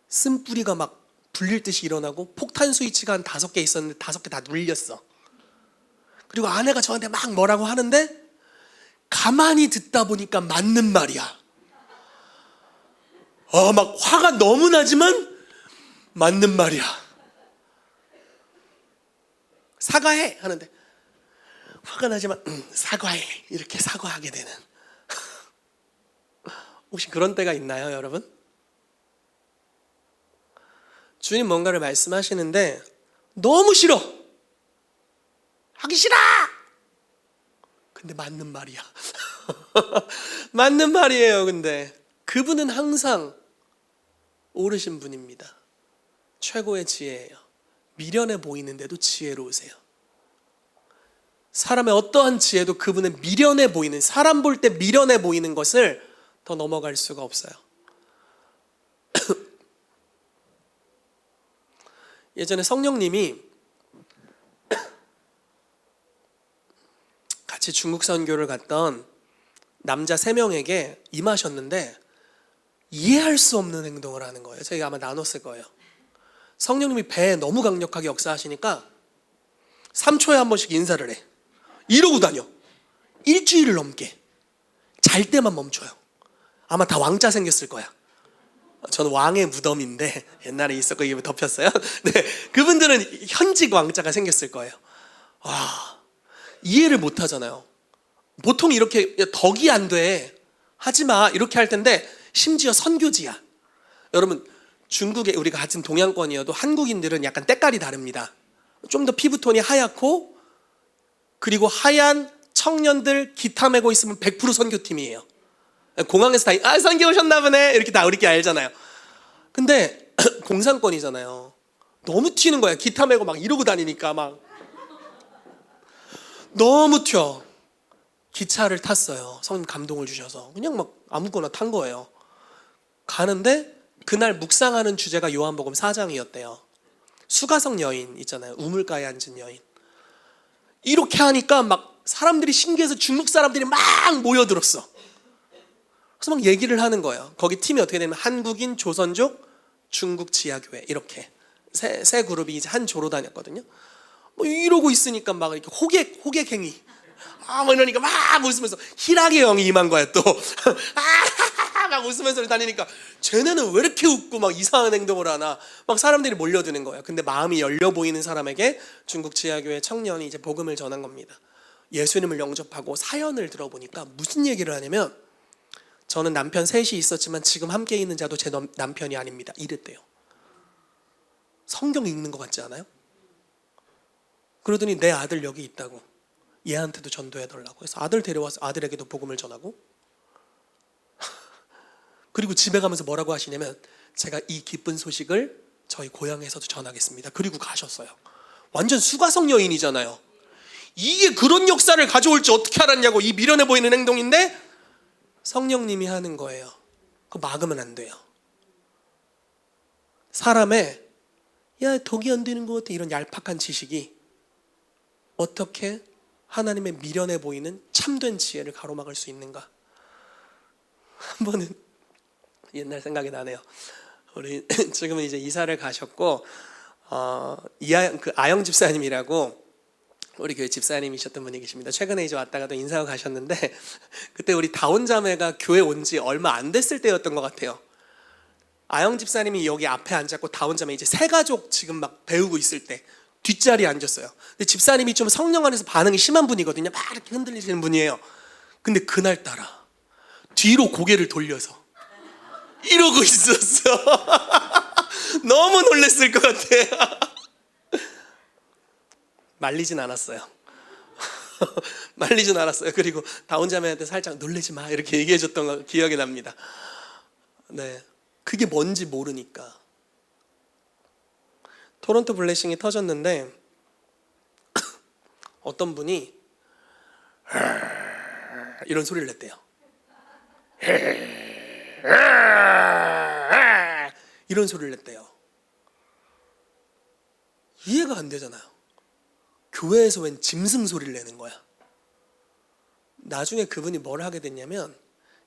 쓴뿌리가 막 불릴 듯이 일어나고 폭탄 스위치가 한 5개 있었는데 5개 다 눌렸어. 그리고 아내가 저한테 막 뭐라고 하는데 가만히 듣다 보니까 맞는 말이야. 막 화가 너무 나지만 맞는 말이야. 사과해 하는데 화가 나지만 사과해 이렇게 사과하게 되는. 혹시 그런 때가 있나요, 여러분? 주님 뭔가를 말씀하시는데 너무 싫어. 하기 싫어. 근데 맞는 말이야. 맞는 말이에요. 근데 그분은 항상 옳으신 분입니다. 최고의 지혜예요. 미련해 보이는데도 지혜로우세요. 사람의 어떠한 지혜도 그분의 미련해 보이는, 사람 볼 때 미련해 보이는 것을 더 넘어갈 수가 없어요. 예전에 성령님이 같이 중국 선교를 갔던 남자 3명에게 임하셨는데 이해할 수 없는 행동을 하는 거예요. 저희가 아마 나눴을 거예요. 성령님이 배에 너무 강력하게 역사하시니까 3초에 한 번씩 인사를 해. 이러고 다녀. 일주일을 넘게. 잘 때만 멈춰요. 아마 다 왕자 생겼을 거야. 저는 왕의 무덤인데 옛날에 있었고 이게 덮였어요. 네, 그분들은 현직 왕자가 생겼을 거예요. 와, 이해를 못 하잖아요. 보통 이렇게 덕이 안 돼, 하지마 이렇게 할 텐데 심지어 선교지야. 여러분, 중국에 우리가 같은 동양권이어도 한국인들은 약간 때깔이 다릅니다. 좀 더 피부톤이 하얗고, 그리고 하얀 청년들 기타 메고 있으면 100% 선교팀이에요. 공항에서 다 선교 오셨나 보네 이렇게 다 우리끼리 알잖아요. 근데 공산권이잖아요. 너무 튀는 거야. 기타 메고 막 이러고 다니니까 막 너무 튀어. 기차를 탔어요. 성님 감동을 주셔서 그냥 막 아무거나 탄 거예요. 가는데 그날 묵상하는 주제가 요한복음 4장이었대요. 수가성 여인 있잖아요. 우물가에 앉은 여인. 이렇게 하니까 막 사람들이 신기해서 중국 사람들이 막 모여들었어. 그래서 막 얘기를 하는 거예요. 거기 팀이 어떻게 되냐면 한국인, 조선족, 중국 지하교회 이렇게 세 그룹이 이제 한 조로 다녔거든요. 뭐 이러고 있으니까 막 이렇게 호객행위. 뭐 이러니까 막 웃으면서 희락의 영이 임한 거야 또. 막 웃으면서 다니니까 쟤네는 왜 이렇게 웃고 막 이상한 행동을 하나, 막 사람들이 몰려드는 거예요. 근데 마음이 열려 보이는 사람에게 중국 지하교회 청년이 이제 복음을 전한 겁니다. 예수님을 영접하고 사연을 들어보니까 무슨 얘기를 하냐면, 저는 남편 셋이 있었지만 지금 함께 있는 자도 제 남편이 아닙니다 이랬대요. 성경 읽는 것 같지 않아요? 그러더니 내 아들 여기 있다고, 얘한테도 전도해달라고 해서 아들 데려와서 아들에게도 복음을 전하고, 그리고 집에 가면서 뭐라고 하시냐면, 제가 이 기쁜 소식을 저희 고향에서도 전하겠습니다. 그리고 가셨어요. 완전 수가성 여인이잖아요. 이게 그런 역사를 가져올지 어떻게 알았냐고. 이 미련해 보이는 행동인데 성령님이 하는 거예요. 그거 막으면 안 돼요. 사람의 야 덕이 안 되는 것 같아 이런 얄팍한 지식이 어떻게 하나님의 미련해 보이는 참된 지혜를 가로막을 수 있는가. 한 번은 옛날 생각이 나네요. 우리 지금은 이제 이사를 가셨고, 아영 집사님이라고 우리 교회 집사님이셨던 분이 계십니다. 최근에 이제 왔다가도 인사하고 가셨는데, 그때 우리 다원자매가 교회 온 지 얼마 안 됐을 때였던 것 같아요. 아영 집사님이 여기 앞에 앉았고 다원자매 이제 세 가족 지금 막 배우고 있을 때 뒷자리에 앉았어요. 근데 집사님이 좀 성령 안에서 반응이 심한 분이거든요. 막 이렇게 흔들리시는 분이에요. 근데 그날따라 뒤로 고개를 돌려서 이러고 있었어. 너무 놀랬을 것 같아. 말리진 않았어요. 말리진 않았어요. 그리고 다운자매한테 살짝 놀래지 마 이렇게 얘기해줬던 거 기억이 납니다. 네, 그게 뭔지 모르니까. 토론토 블레싱이 터졌는데 어떤 분이 이런 소리를 냈대요. 이런 소리를 냈대요. 이해가 안 되잖아요. 교회에서 웬 짐승 소리를 내는 거야. 나중에 그분이 뭘 하게 됐냐면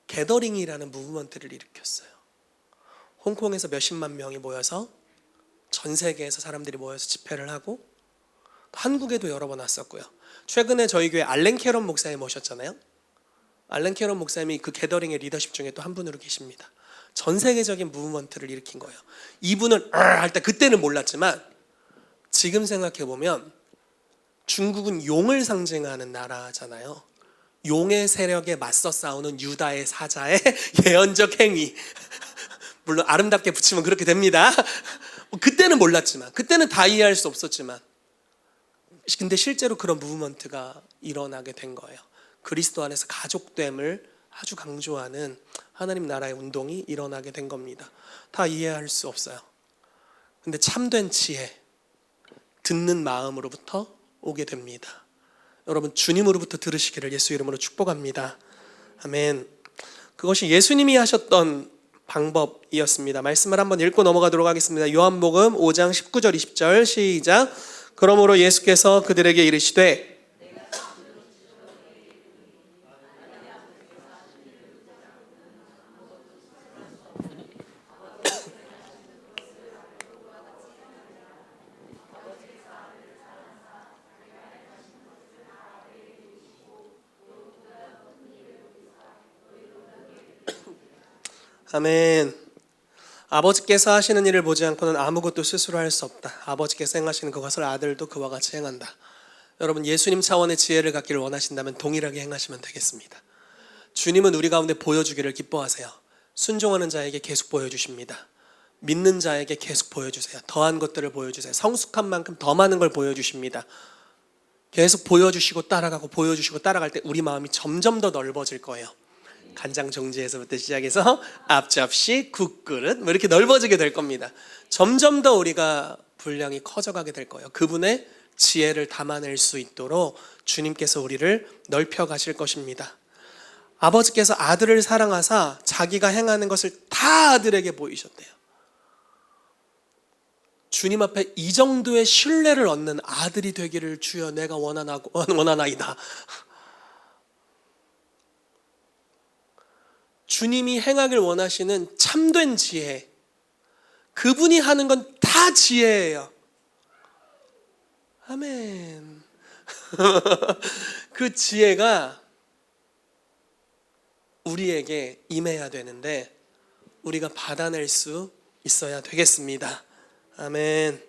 게더링이라는 무브먼트를 일으켰어요. 홍콩에서 몇십만 명이 모여서 전 세계에서 사람들이 모여서 집회를 하고, 한국에도 여러 번 왔었고요. 최근에 저희 교회 알렌 캐런 목사님 오셨잖아요. 알렌 캐런 목사님이 그 게더링의 리더십 중에 또 한 분으로 계십니다. 전 세계적인 무브먼트를 일으킨 거예요. 이분은 할 때 그때는 몰랐지만 지금 생각해 보면 중국은 용을 상징하는 나라잖아요. 용의 세력에 맞서 싸우는 유다의 사자의 예언적 행위. 물론 아름답게 붙이면 그렇게 됩니다. 그때는 몰랐지만, 그때는 다 이해할 수 없었지만, 근데 실제로 그런 무브먼트가 일어나게 된 거예요. 그리스도 안에서 가족됨을 아주 강조하는 하나님 나라의 운동이 일어나게 된 겁니다. 다 이해할 수 없어요. 근데 참된 지혜, 듣는 마음으로부터 오게 됩니다. 여러분, 주님으로부터 들으시기를 예수 이름으로 축복합니다. 아멘. 그것이 예수님이 하셨던 방법이었습니다. 말씀을 한번 읽고 넘어가도록 하겠습니다. 요한복음 5장 19절 20절 시작. 그러므로 예수께서 그들에게 이르시되 아멘. 아버지께서 하시는 일을 보지 않고는 아무것도 스스로 할 수 없다. 아버지께서 행하시는 그것을 아들도 그와 같이 행한다. 여러분, 예수님 차원의 지혜를 갖기를 원하신다면 동일하게 행하시면 되겠습니다. 주님은 우리 가운데 보여주기를 기뻐하세요. 순종하는 자에게 계속 보여주십니다. 믿는 자에게 계속 보여주세요. 더한 것들을 보여주세요. 성숙한 만큼 더 많은 걸 보여주십니다. 계속 보여주시고 따라가고 보여주시고 따라갈 때 우리 마음이 점점 더 넓어질 거예요. 간장 종지에서부터 시작해서 앞접시, 국그릇 뭐 이렇게 넓어지게 될 겁니다. 점점 더 우리가 분량이 커져가게 될 거예요. 그분의 지혜를 담아낼 수 있도록 주님께서 우리를 넓혀 가실 것입니다. 아버지께서 아들을 사랑하사 자기가 행하는 것을 다 아들에게 보이셨대요. 주님 앞에 이 정도의 신뢰를 얻는 아들이 되기를 주여 내가 원하나이다. 주님이 행하길 원하시는 참된 지혜, 그분이 하는 건 다 지혜예요. 아멘. 그 지혜가 우리에게 임해야 되는데 우리가 받아낼 수 있어야 되겠습니다. 아멘.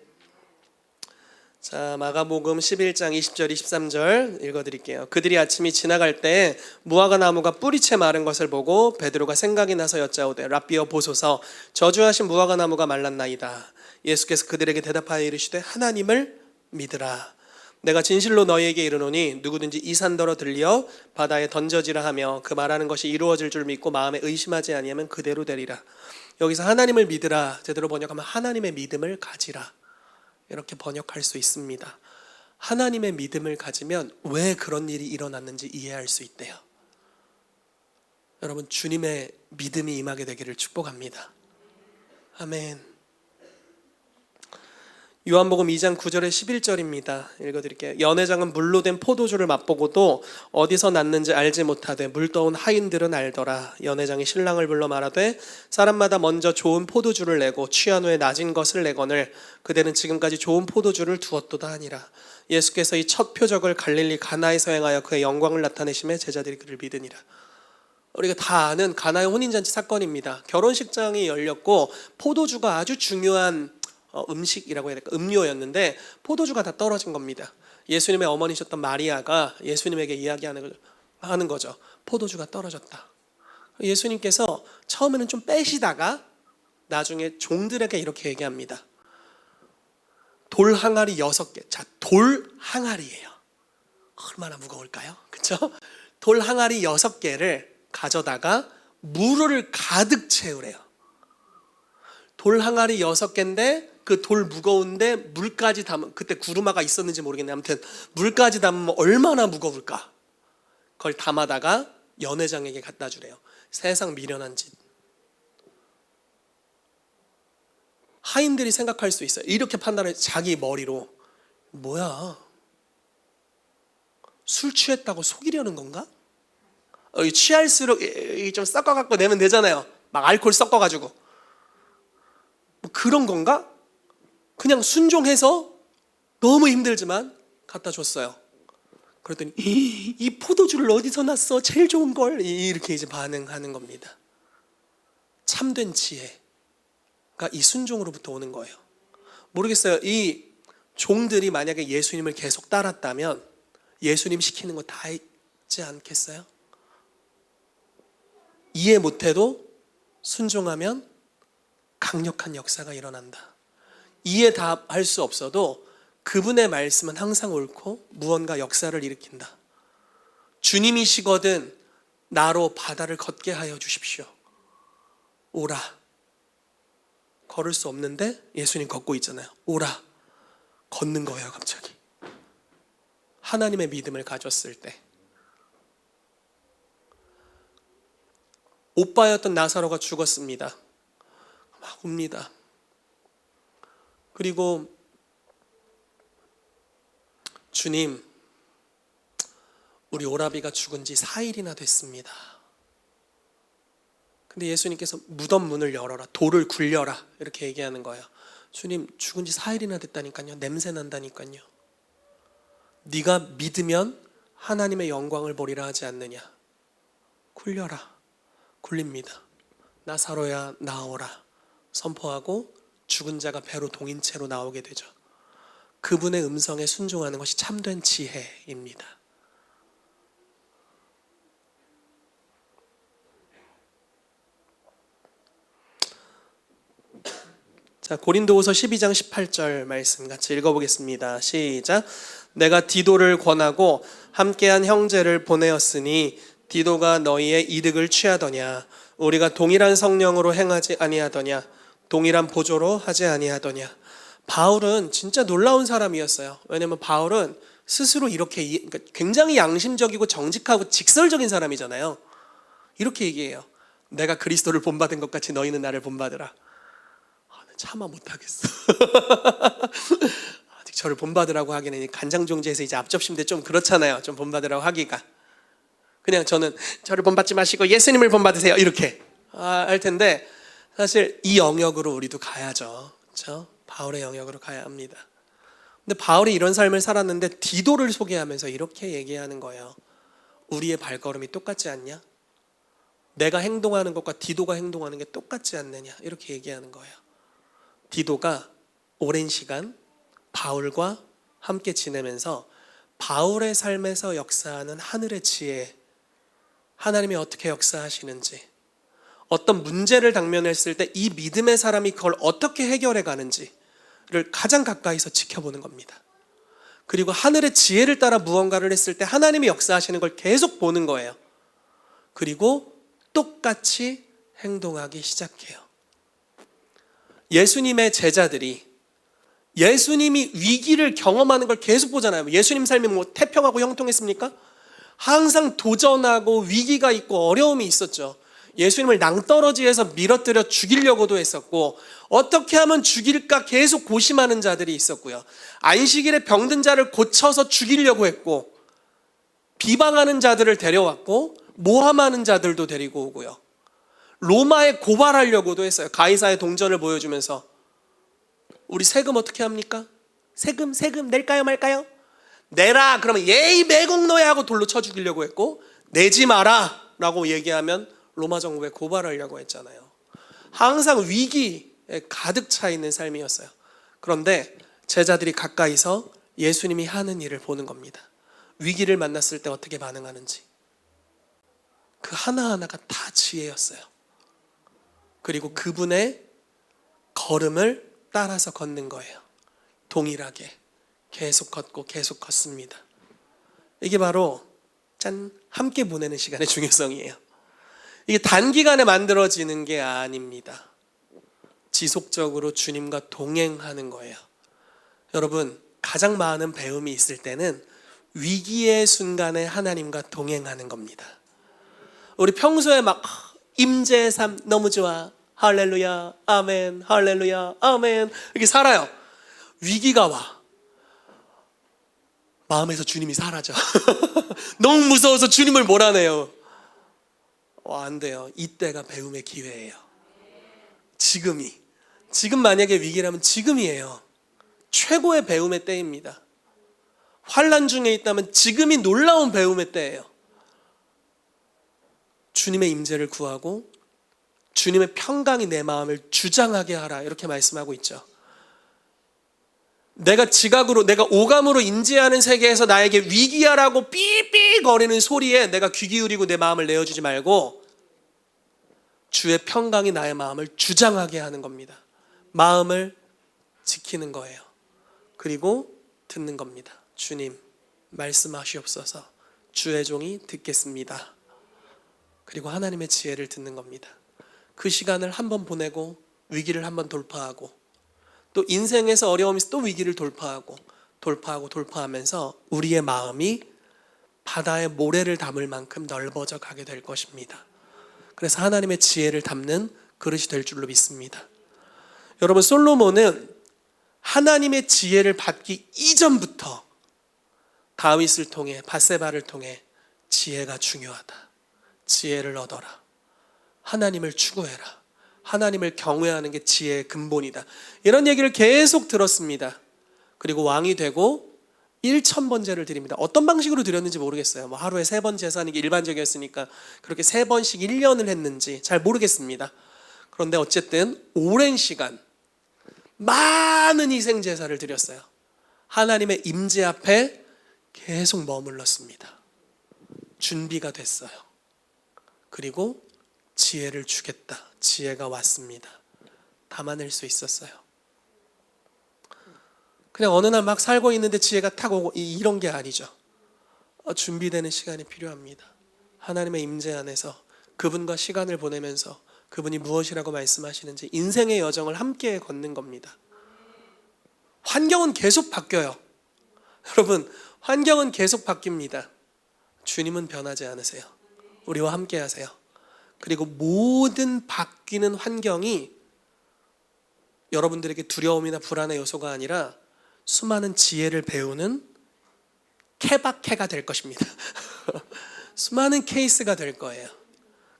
자, 마가복음 11장 20절 23절 읽어드릴게요. 그들이 아침이 지나갈 때 무화과 나무가 뿌리채 마른 것을 보고 베드로가 생각이 나서 여짜오되 랍비여 보소서 저주하신 무화과 나무가 말랐나이다. 예수께서 그들에게 대답하여 이르시되 하나님을 믿으라. 내가 진실로 너희에게 이르노니 누구든지 이 산더러 들려 바다에 던져지라 하며 그 말하는 것이 이루어질 줄 믿고 마음에 의심하지 아니하면 그대로 되리라. 여기서 하나님을 믿으라 제대로 번역하면 하나님의 믿음을 가지라 이렇게 번역할 수 있습니다. 하나님의 믿음을 가지면 왜 그런 일이 일어났는지 이해할 수 있대요. 여러분, 주님의 믿음이 임하게 되기를 축복합니다. 아멘. 요한복음 2장 9절에 11절입니다. 읽어드릴게요. 연회장은 물로 된 포도주를 맛보고도 어디서 났는지 알지 못하되 물떠온 하인들은 알더라. 연회장이 신랑을 불러 말하되 사람마다 먼저 좋은 포도주를 내고 취한 후에 낮은 것을 내거늘 그대는 지금까지 좋은 포도주를 두었도다 하니라. 예수께서 이 첫 표적을 갈릴리 가나에서 행하여 그의 영광을 나타내심에 제자들이 그를 믿으니라. 우리가 다 아는 가나의 혼인잔치 사건입니다. 결혼식장이 열렸고 포도주가 아주 중요한 음식이라고 해야 될까? 음료였는데 포도주가 다 떨어진 겁니다. 예수님의 어머니셨던 마리아가 예수님에게 이야기하는 거죠. 포도주가 떨어졌다. 예수님께서 처음에는 좀 빼시다가 나중에 종들에게 이렇게 얘기합니다. 돌 항아리 6개. 자, 돌 항아리예요. 얼마나 무거울까요? 그렇죠? 돌 항아리 6개를 가져다가 물을 가득 채우래요. 돌 항아리 6개인데 그 돌 무거운데 물까지 담으면, 그때 구루마가 있었는지 모르겠네. 아무튼 물까지 담으면 얼마나 무거울까. 그걸 담아다가 연회장에게 갖다 주래요. 세상 미련한 짓. 하인들이 생각할 수 있어요. 이렇게 판단을 자기 머리로. 뭐야, 술 취했다고 속이려는 건가? 취할수록 좀 섞어갖고 내면 되잖아요. 막 알코올 섞어가지고. 뭐 그런 건가? 그냥 순종해서 너무 힘들지만 갖다 줬어요. 그랬더니 이 포도주를 어디서 났어? 제일 좋은 걸. 이렇게 이제 반응하는 겁니다. 참된 지혜가 이 순종으로부터 오는 거예요. 모르겠어요. 이 종들이 만약에 예수님을 계속 따랐다면 예수님 시키는 거 다 했지 않겠어요? 이해 못해도 순종하면 강력한 역사가 일어난다. 이해 다 할 수 없어도 그분의 말씀은 항상 옳고 무언가 역사를 일으킨다. 주님이시거든 나로 바다를 걷게 하여 주십시오. 오라. 걸을 수 없는데 예수님 걷고 있잖아요. 오라. 걷는 거예요, 갑자기. 하나님의 믿음을 가졌을 때. 오빠였던 나사로가 죽었습니다. 막 웁니다. 그리고 주님, 우리 오라비가 죽은 지 4일이나 됐습니다. 근데 예수님께서 무덤 문을 열어라, 돌을 굴려라 이렇게 얘기하는 거예요. 주님, 죽은 지 4일이나 됐다니까요. 냄새 난다니까요. 네가 믿으면 하나님의 영광을 보리라 하지 않느냐. 굴려라. 굴립니다. 나사로야 나오라 선포하고 죽은 자가 배로 동인 채로 나오게 되죠. 그분의 음성에 순종하는 것이 참된 지혜입니다. 자, 고린도후서 12장 18절 말씀 같이 읽어보겠습니다. 시작. 내가 디도를 권하고 함께한 형제를 보내었으니 디도가 너희의 이득을 취하더냐? 우리가 동일한 성령으로 행하지 아니하더냐? 동일한 보조로 하지 아니하더냐? 바울은 진짜 놀라운 사람이었어요. 왜냐하면 바울은 스스로 이렇게 굉장히 양심적이고 정직하고 직설적인 사람이잖아요. 이렇게 얘기해요. 내가 그리스도를 본받은 것 같이 너희는 나를 본받으라. 차마 못하겠어. 아직 저를 본받으라고 하기는 간장종지에서 이제 앞접시인데 좀 그렇잖아요. 좀 본받으라고 하기가. 그냥 저는 저를 본받지 마시고 예수님을 본받으세요 이렇게 할 텐데, 사실 이 영역으로 우리도 가야죠. 그렇죠? 바울의 영역으로 가야 합니다. 근데 바울이 이런 삶을 살았는데 디도를 소개하면서 이렇게 얘기하는 거예요. 우리의 발걸음이 똑같지 않냐? 내가 행동하는 것과 디도가 행동하는 게 똑같지 않느냐? 이렇게 얘기하는 거예요. 디도가 오랜 시간 바울과 함께 지내면서 바울의 삶에서 역사하는 하늘의 지혜, 하나님이 어떻게 역사하시는지, 어떤 문제를 당면했을 때 이 믿음의 사람이 그걸 어떻게 해결해 가는지를 가장 가까이서 지켜보는 겁니다. 그리고 하늘의 지혜를 따라 무언가를 했을 때 하나님이 역사하시는 걸 계속 보는 거예요. 그리고 똑같이 행동하기 시작해요. 예수님의 제자들이 예수님이 위기를 경험하는 걸 계속 보잖아요. 예수님 삶이 뭐 태평하고 형통했습니까? 항상 도전하고 위기가 있고 어려움이 있었죠. 예수님을 낭떠러지에서 밀어뜨려 죽이려고도 했었고, 어떻게 하면 죽일까 계속 고심하는 자들이 있었고요. 안식일에 병든 자를 고쳐서 죽이려고 했고, 비방하는 자들을 데려왔고, 모함하는 자들도 데리고 오고요. 로마에 고발하려고도 했어요. 가이사의 동전을 보여주면서 우리 세금 어떻게 합니까? 세금 낼까요 말까요? 내라 그러면 예의 매국노야 하고 돌로 쳐 죽이려고 했고, 내지 마라 라고 얘기하면 로마 정부에 고발하려고 했잖아요. 항상 위기에 가득 차 있는 삶이었어요. 그런데 제자들이 가까이서 예수님이 하는 일을 보는 겁니다. 위기를 만났을 때 어떻게 반응하는지. 그 하나하나가 다 지혜였어요. 그리고 그분의 걸음을 따라서 걷는 거예요. 동일하게 계속 걷고 계속 걷습니다. 이게 바로 함께 보내는 시간의 중요성이에요. 이게 단기간에 만들어지는 게 아닙니다. 지속적으로 주님과 동행하는 거예요. 여러분, 가장 많은 배움이 있을 때는 위기의 순간에 하나님과 동행하는 겁니다. 우리 평소에 막 임재의 삶 너무 좋아, 할렐루야 아멘, 할렐루야 아멘 이렇게 살아요. 위기가 와, 마음에서 주님이 사라져. 너무 무서워서 주님을 몰아내요. 안 돼요. 이때가 배움의 기회예요. 지금 만약에 위기라면 지금이에요. 최고의 배움의 때입니다. 환난 중에 있다면 지금이 놀라운 배움의 때예요. 주님의 임재를 구하고 주님의 평강이 내 마음을 주장하게 하라, 이렇게 말씀하고 있죠. 내가 지각으로, 내가 오감으로 인지하는 세계에서 나에게 위기야라고 삐삐 거리는 소리에 내가 귀 기울이고 내 마음을 내어주지 말고 주의 평강이 나의 마음을 주장하게 하는 겁니다. 마음을 지키는 거예요. 그리고 듣는 겁니다. 주님 말씀하시옵소서, 주의 종이 듣겠습니다. 그리고 하나님의 지혜를 듣는 겁니다. 그 시간을 한번 보내고 위기를 한번 돌파하고, 또 인생에서 어려움이 또 위기를 돌파하면서 우리의 마음이 바다의 모래를 담을 만큼 넓어져 가게 될 것입니다. 그래서 하나님의 지혜를 담는 그릇이 될 줄로 믿습니다. 여러분, 솔로몬은 하나님의 지혜를 받기 이전부터 다윗을 통해, 밧세바를 통해 지혜가 중요하다, 지혜를 얻어라, 하나님을 추구해라, 하나님을 경외하는 게 지혜의 근본이다, 이런 얘기를 계속 들었습니다. 그리고 왕이 되고 1000번제를 드립니다. 어떤 방식으로 드렸는지 모르겠어요. 하루에 3번 제사하는 게 일반적이었으니까 그렇게 3번씩 1년을 했는지 잘 모르겠습니다. 그런데 어쨌든 오랜 시간 많은 희생 제사를 드렸어요. 하나님의 임재 앞에 계속 머물렀습니다. 준비가 됐어요. 그리고 지혜를 주겠다. 지혜가 왔습니다. 담아낼 수 있었어요. 그냥 어느 날 막 살고 있는데 지혜가 탁 오고 이런 게 아니죠. 준비되는 시간이 필요합니다. 하나님의 임재 안에서 그분과 시간을 보내면서 그분이 무엇이라고 말씀하시는지 인생의 여정을 함께 걷는 겁니다. 환경은 계속 바뀌어요. 여러분, 환경은 계속 바뀝니다. 주님은 변하지 않으세요. 우리와 함께 하세요. 그리고 모든 바뀌는 환경이 여러분들에게 두려움이나 불안의 요소가 아니라 수많은 지혜를 배우는 케바케가 될 것입니다. 수많은 케이스가 될 거예요.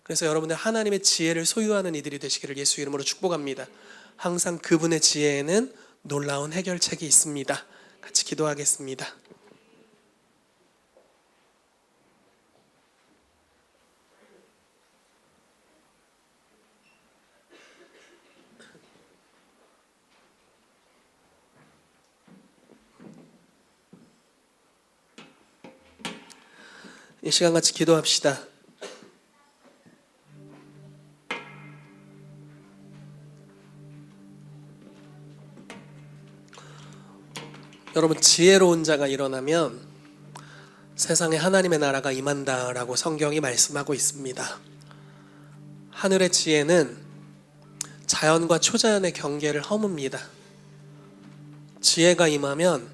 그래서 여러분들 하나님의 지혜를 소유하는 이들이 되시기를 예수 이름으로 축복합니다. 항상 그분의 지혜에는 놀라운 해결책이 있습니다. 같이 기도하겠습니다. 이 시간 같이 기도합시다. 여러분, 지혜로운 자가 일어나면 세상에 하나님의 나라가 임한다라고 성경이 말씀하고 있습니다. 하늘의 지혜는 자연과 초자연의 경계를 허뭅니다. 지혜가 임하면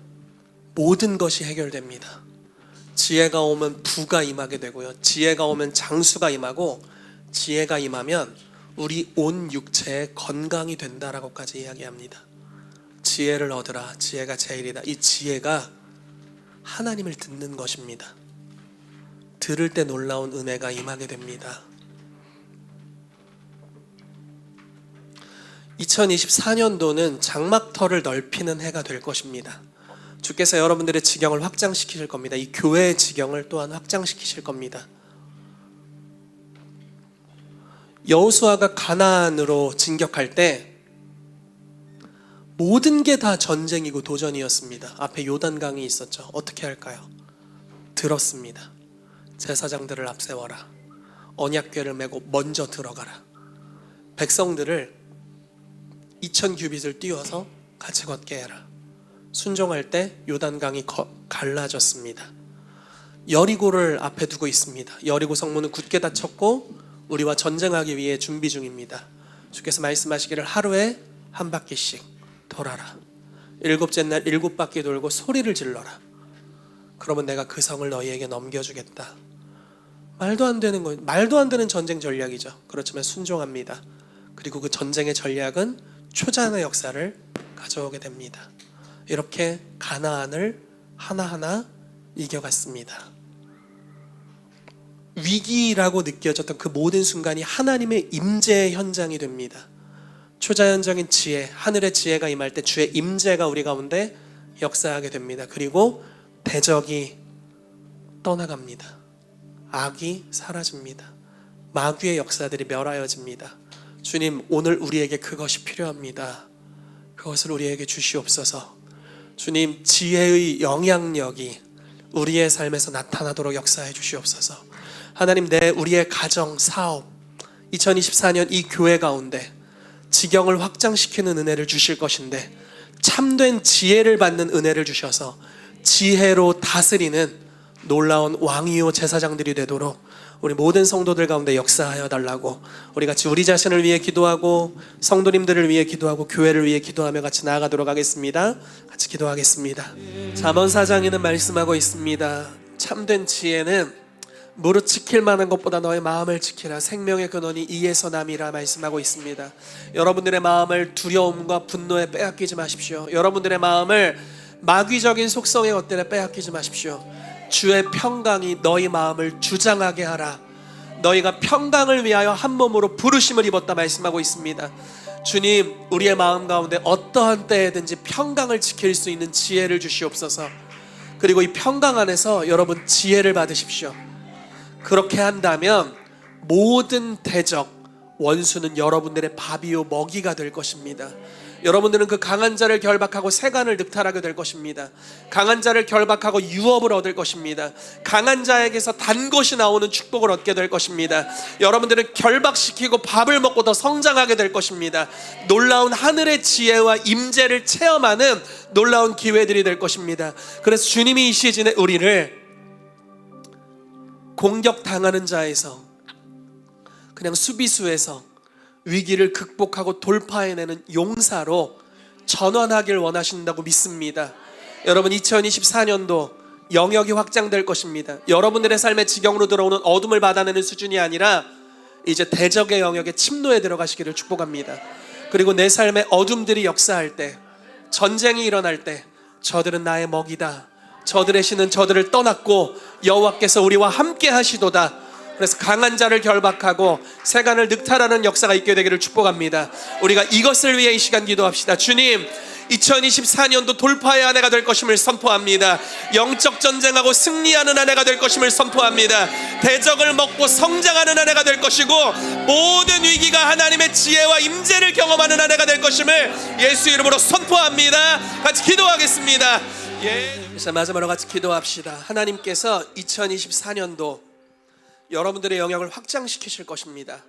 모든 것이 해결됩니다. 지혜가 오면 부가 임하게 되고요. 지혜가 오면 장수가 임하고, 지혜가 임하면 우리 온 육체에 건강이 된다라고까지 이야기합니다. 지혜를 얻으라. 지혜가 제일이다. 이 지혜가 하나님을 듣는 것입니다. 들을 때 놀라운 은혜가 임하게 됩니다. 2024년도는 장막터를 넓히는 해가 될 것입니다. 주께서 여러분들의 지경을 확장시키실 겁니다. 이 교회의 지경을 또한 확장시키실 겁니다. 여호수아가 가나안으로 진격할 때 모든 게 다 전쟁이고 도전이었습니다. 앞에 요단강이 있었죠. 어떻게 할까요? 들었습니다. 제사장들을 앞세워라. 언약궤를 메고 먼저 들어가라. 백성들을 2000규빗을 띄워서 같이 걷게 해라. 순종할 때 요단강이 갈라졌습니다. 여리고를 앞에 두고 있습니다. 여리고 성문은 굳게 닫혔고 우리와 전쟁하기 위해 준비 중입니다. 주께서 말씀하시기를 하루에 한 바퀴씩 돌아라. 일곱째 날 7바퀴 돌고 소리를 질러라. 그러면 내가 그 성을 너희에게 넘겨주겠다. 말도 안 되는 전쟁 전략이죠. 그렇지만 순종합니다. 그리고 그 전쟁의 전략은 초자연의 역사를 가져오게 됩니다. 이렇게 가나안을 하나하나 이겨갔습니다. 위기라고 느껴졌던 그 모든 순간이 하나님의 임재의 현장이 됩니다. 초자연적인 지혜, 하늘의 지혜가 임할 때 주의 임재가 우리 가운데 역사하게 됩니다. 그리고 대적이 떠나갑니다. 악이 사라집니다. 마귀의 역사들이 멸하여집니다. 주님, 오늘 우리에게 그것이 필요합니다. 그것을 우리에게 주시옵소서. 주님, 지혜의 영향력이 우리의 삶에서 나타나도록 역사해 주시옵소서. 하나님, 우리의 가정, 사업, 2024년 이 교회 가운데 지경을 확장시키는 은혜를 주실 것인데 참된 지혜를 받는 은혜를 주셔서 지혜로 다스리는 놀라운 왕이요 제사장들이 되도록 우리 모든 성도들 가운데 역사하여 달라고 우리 같이 우리 자신을 위해 기도하고 성도님들을 위해 기도하고 교회를 위해 기도하며 같이 나아가도록 하겠습니다. 같이 기도하겠습니다. 잠언 4장에는 말씀하고 있습니다. 참된 지혜는 무릇 지킬 만한 것보다 너의 마음을 지키라. 생명의 근원이 이에서 남이라 말씀하고 있습니다. 여러분들의 마음을 두려움과 분노에 빼앗기지 마십시오. 여러분들의 마음을 마귀적인 속성의 것들에 빼앗기지 마십시오. 주의 평강이 너희 마음을 주장하게 하라. 너희가 평강을 위하여 한 몸으로 부르심을 입었다 말씀하고 있습니다. 주님, 우리의 마음 가운데 어떠한 때에든지 평강을 지킬 수 있는 지혜를 주시옵소서. 그리고 이 평강 안에서 여러분 지혜를 받으십시오. 그렇게 한다면 모든 대적, 원수는 여러분들의 밥이요 먹이가 될 것입니다. 여러분들은 그 강한 자를 결박하고 세간을 늑탈하게 될 것입니다. 강한 자를 결박하고 유업을 얻을 것입니다. 강한 자에게서 단 것이 나오는 축복을 얻게 될 것입니다. 여러분들은 결박시키고 밥을 먹고 더 성장하게 될 것입니다. 놀라운 하늘의 지혜와 임재를 체험하는 놀라운 기회들이 될 것입니다. 그래서 주님이 이 시즌에 우리를 공격당하는 자에서, 그냥 수비수에서 위기를 극복하고 돌파해내는 용사로 전환하길 원하신다고 믿습니다. 여러분, 2024년도 영역이 확장될 것입니다. 여러분들의 삶의 지경으로 들어오는 어둠을 받아내는 수준이 아니라 이제 대적의 영역에 침노에 들어가시기를 축복합니다. 그리고 내 삶의 어둠들이 역사할 때, 전쟁이 일어날 때 저들은 나의 먹이다, 저들의 신은 저들을 떠났고 여호와께서 우리와 함께 하시도다. 그래서 강한 자를 결박하고 세간을 늑탈하는 역사가 있게 되기를 축복합니다. 우리가 이것을 위해 이 시간 기도합시다. 주님, 2024년도 돌파의 한 해가 될 것임을 선포합니다. 영적 전쟁하고 승리하는 한 해가 될 것임을 선포합니다. 대적을 먹고 성장하는 한 해가 될 것이고, 모든 위기가 하나님의 지혜와 임재를 경험하는 한 해가 될 것임을 예수 이름으로 선포합니다. 같이 기도하겠습니다. 그래서 마지막으로 같이 기도합시다. 하나님께서 2024년도 여러분들의 영역을 확장시키실 것입니다.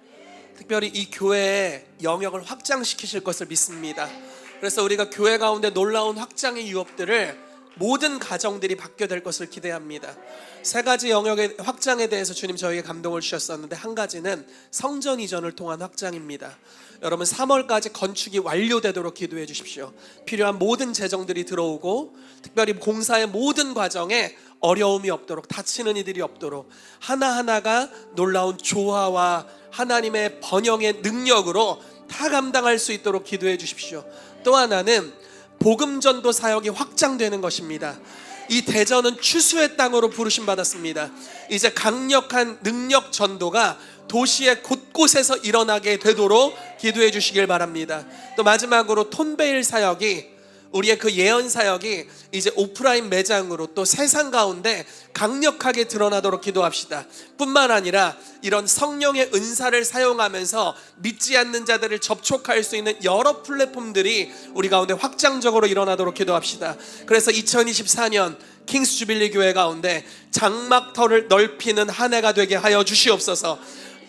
특별히 이 교회의 영역을 확장시키실 것을 믿습니다. 그래서 우리가 교회 가운데 놀라운 확장의 유업들을 모든 가정들이 받게 될 것을 기대합니다. 세 가지 영역의 확장에 대해서 주님 저에게 감동을 주셨었는데, 한 가지는 성전 이전을 통한 확장입니다. 여러분, 3월까지 건축이 완료되도록 기도해 주십시오. 필요한 모든 재정들이 들어오고, 특별히 공사의 모든 과정에 어려움이 없도록, 다치는 이들이 없도록 하나하나가 놀라운 조화와 하나님의 번영의 능력으로 다 감당할 수 있도록 기도해 주십시오. 또 하나는 복음전도 사역이 확장되는 것입니다. 이 대전은 추수의 땅으로 부르심 받았습니다. 이제 강력한 능력 전도가 도시의 곳곳에서 일어나게 되도록 기도해 주시길 바랍니다. 또 마지막으로 톤베일 사역이, 우리의 그 예언 사역이 이제 오프라인 매장으로 또 세상 가운데 강력하게 드러나도록 기도합시다. 뿐만 아니라 이런 성령의 은사를 사용하면서 믿지 않는 자들을 접촉할 수 있는 여러 플랫폼들이 우리 가운데 확장적으로 일어나도록 기도합시다. 그래서 2024년 킹스 주빌리 교회 가운데 장막터를 넓히는 한 해가 되게 하여 주시옵소서.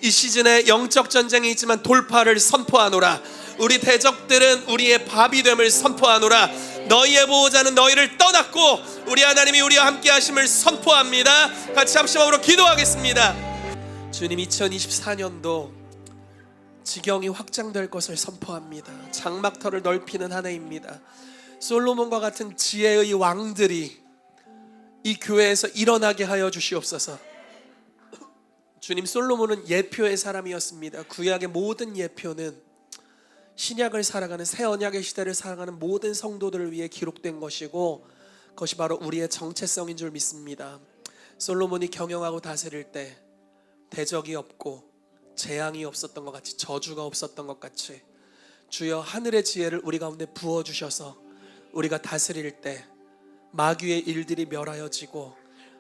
이 시즌에 영적 전쟁이 있지만 돌파를 선포하노라. 우리 대적들은 우리의 밥이 됨을 선포하노라. 너희의 보호자는 너희를 떠났고 우리 하나님이 우리와 함께 하심을 선포합니다. 같이 합심함으로 기도하겠습니다. 주님, 2024년도 지경이 확장될 것을 선포합니다. 장막터를 넓히는 한 해입니다. 솔로몬과 같은 지혜의 왕들이 이 교회에서 일어나게 하여 주시옵소서. 주님, 솔로몬은 예표의 사람이었습니다. 구약의 모든 예표는 신약을 살아가는, 새 언약의 시대를 살아가는 모든 성도들을 위해 기록된 것이고, 그것이 바로 우리의 정체성인 줄 믿습니다. 솔로몬이 경영하고 다스릴 때 대적이 없고 재앙이 없었던 것 같이, 저주가 없었던 것 같이, 주여 하늘의 지혜를 우리 가운데 부어주셔서 우리가 다스릴 때 마귀의 일들이 멸하여지고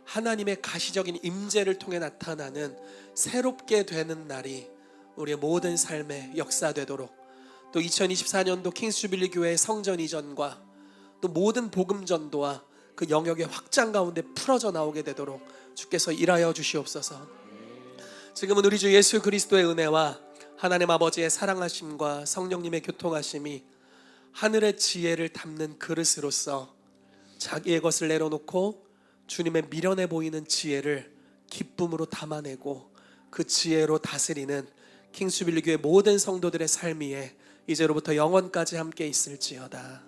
하나님의 가시적인 임재를 통해 나타나는 새롭게 되는 날이 우리의 모든 삶에 역사되도록, 또 2024년도 킹스 주빌리 교회의 성전 이전과 또 모든 복음 전도와 그 영역의 확장 가운데 풀어져 나오게 되도록 주께서 일하여 주시옵소서. 지금은 우리 주 예수 그리스도의 은혜와 하나님 아버지의 사랑하심과 성령님의 교통하심이 하늘의 지혜를 담는 그릇으로서 자기의 것을 내려놓고 주님의 미련해 보이는 지혜를 기쁨으로 담아내고 그 지혜로 다스리는 킹스 주빌리 교회 모든 성도들의 삶 위에 이제로부터 영원까지 함께 있을지어다.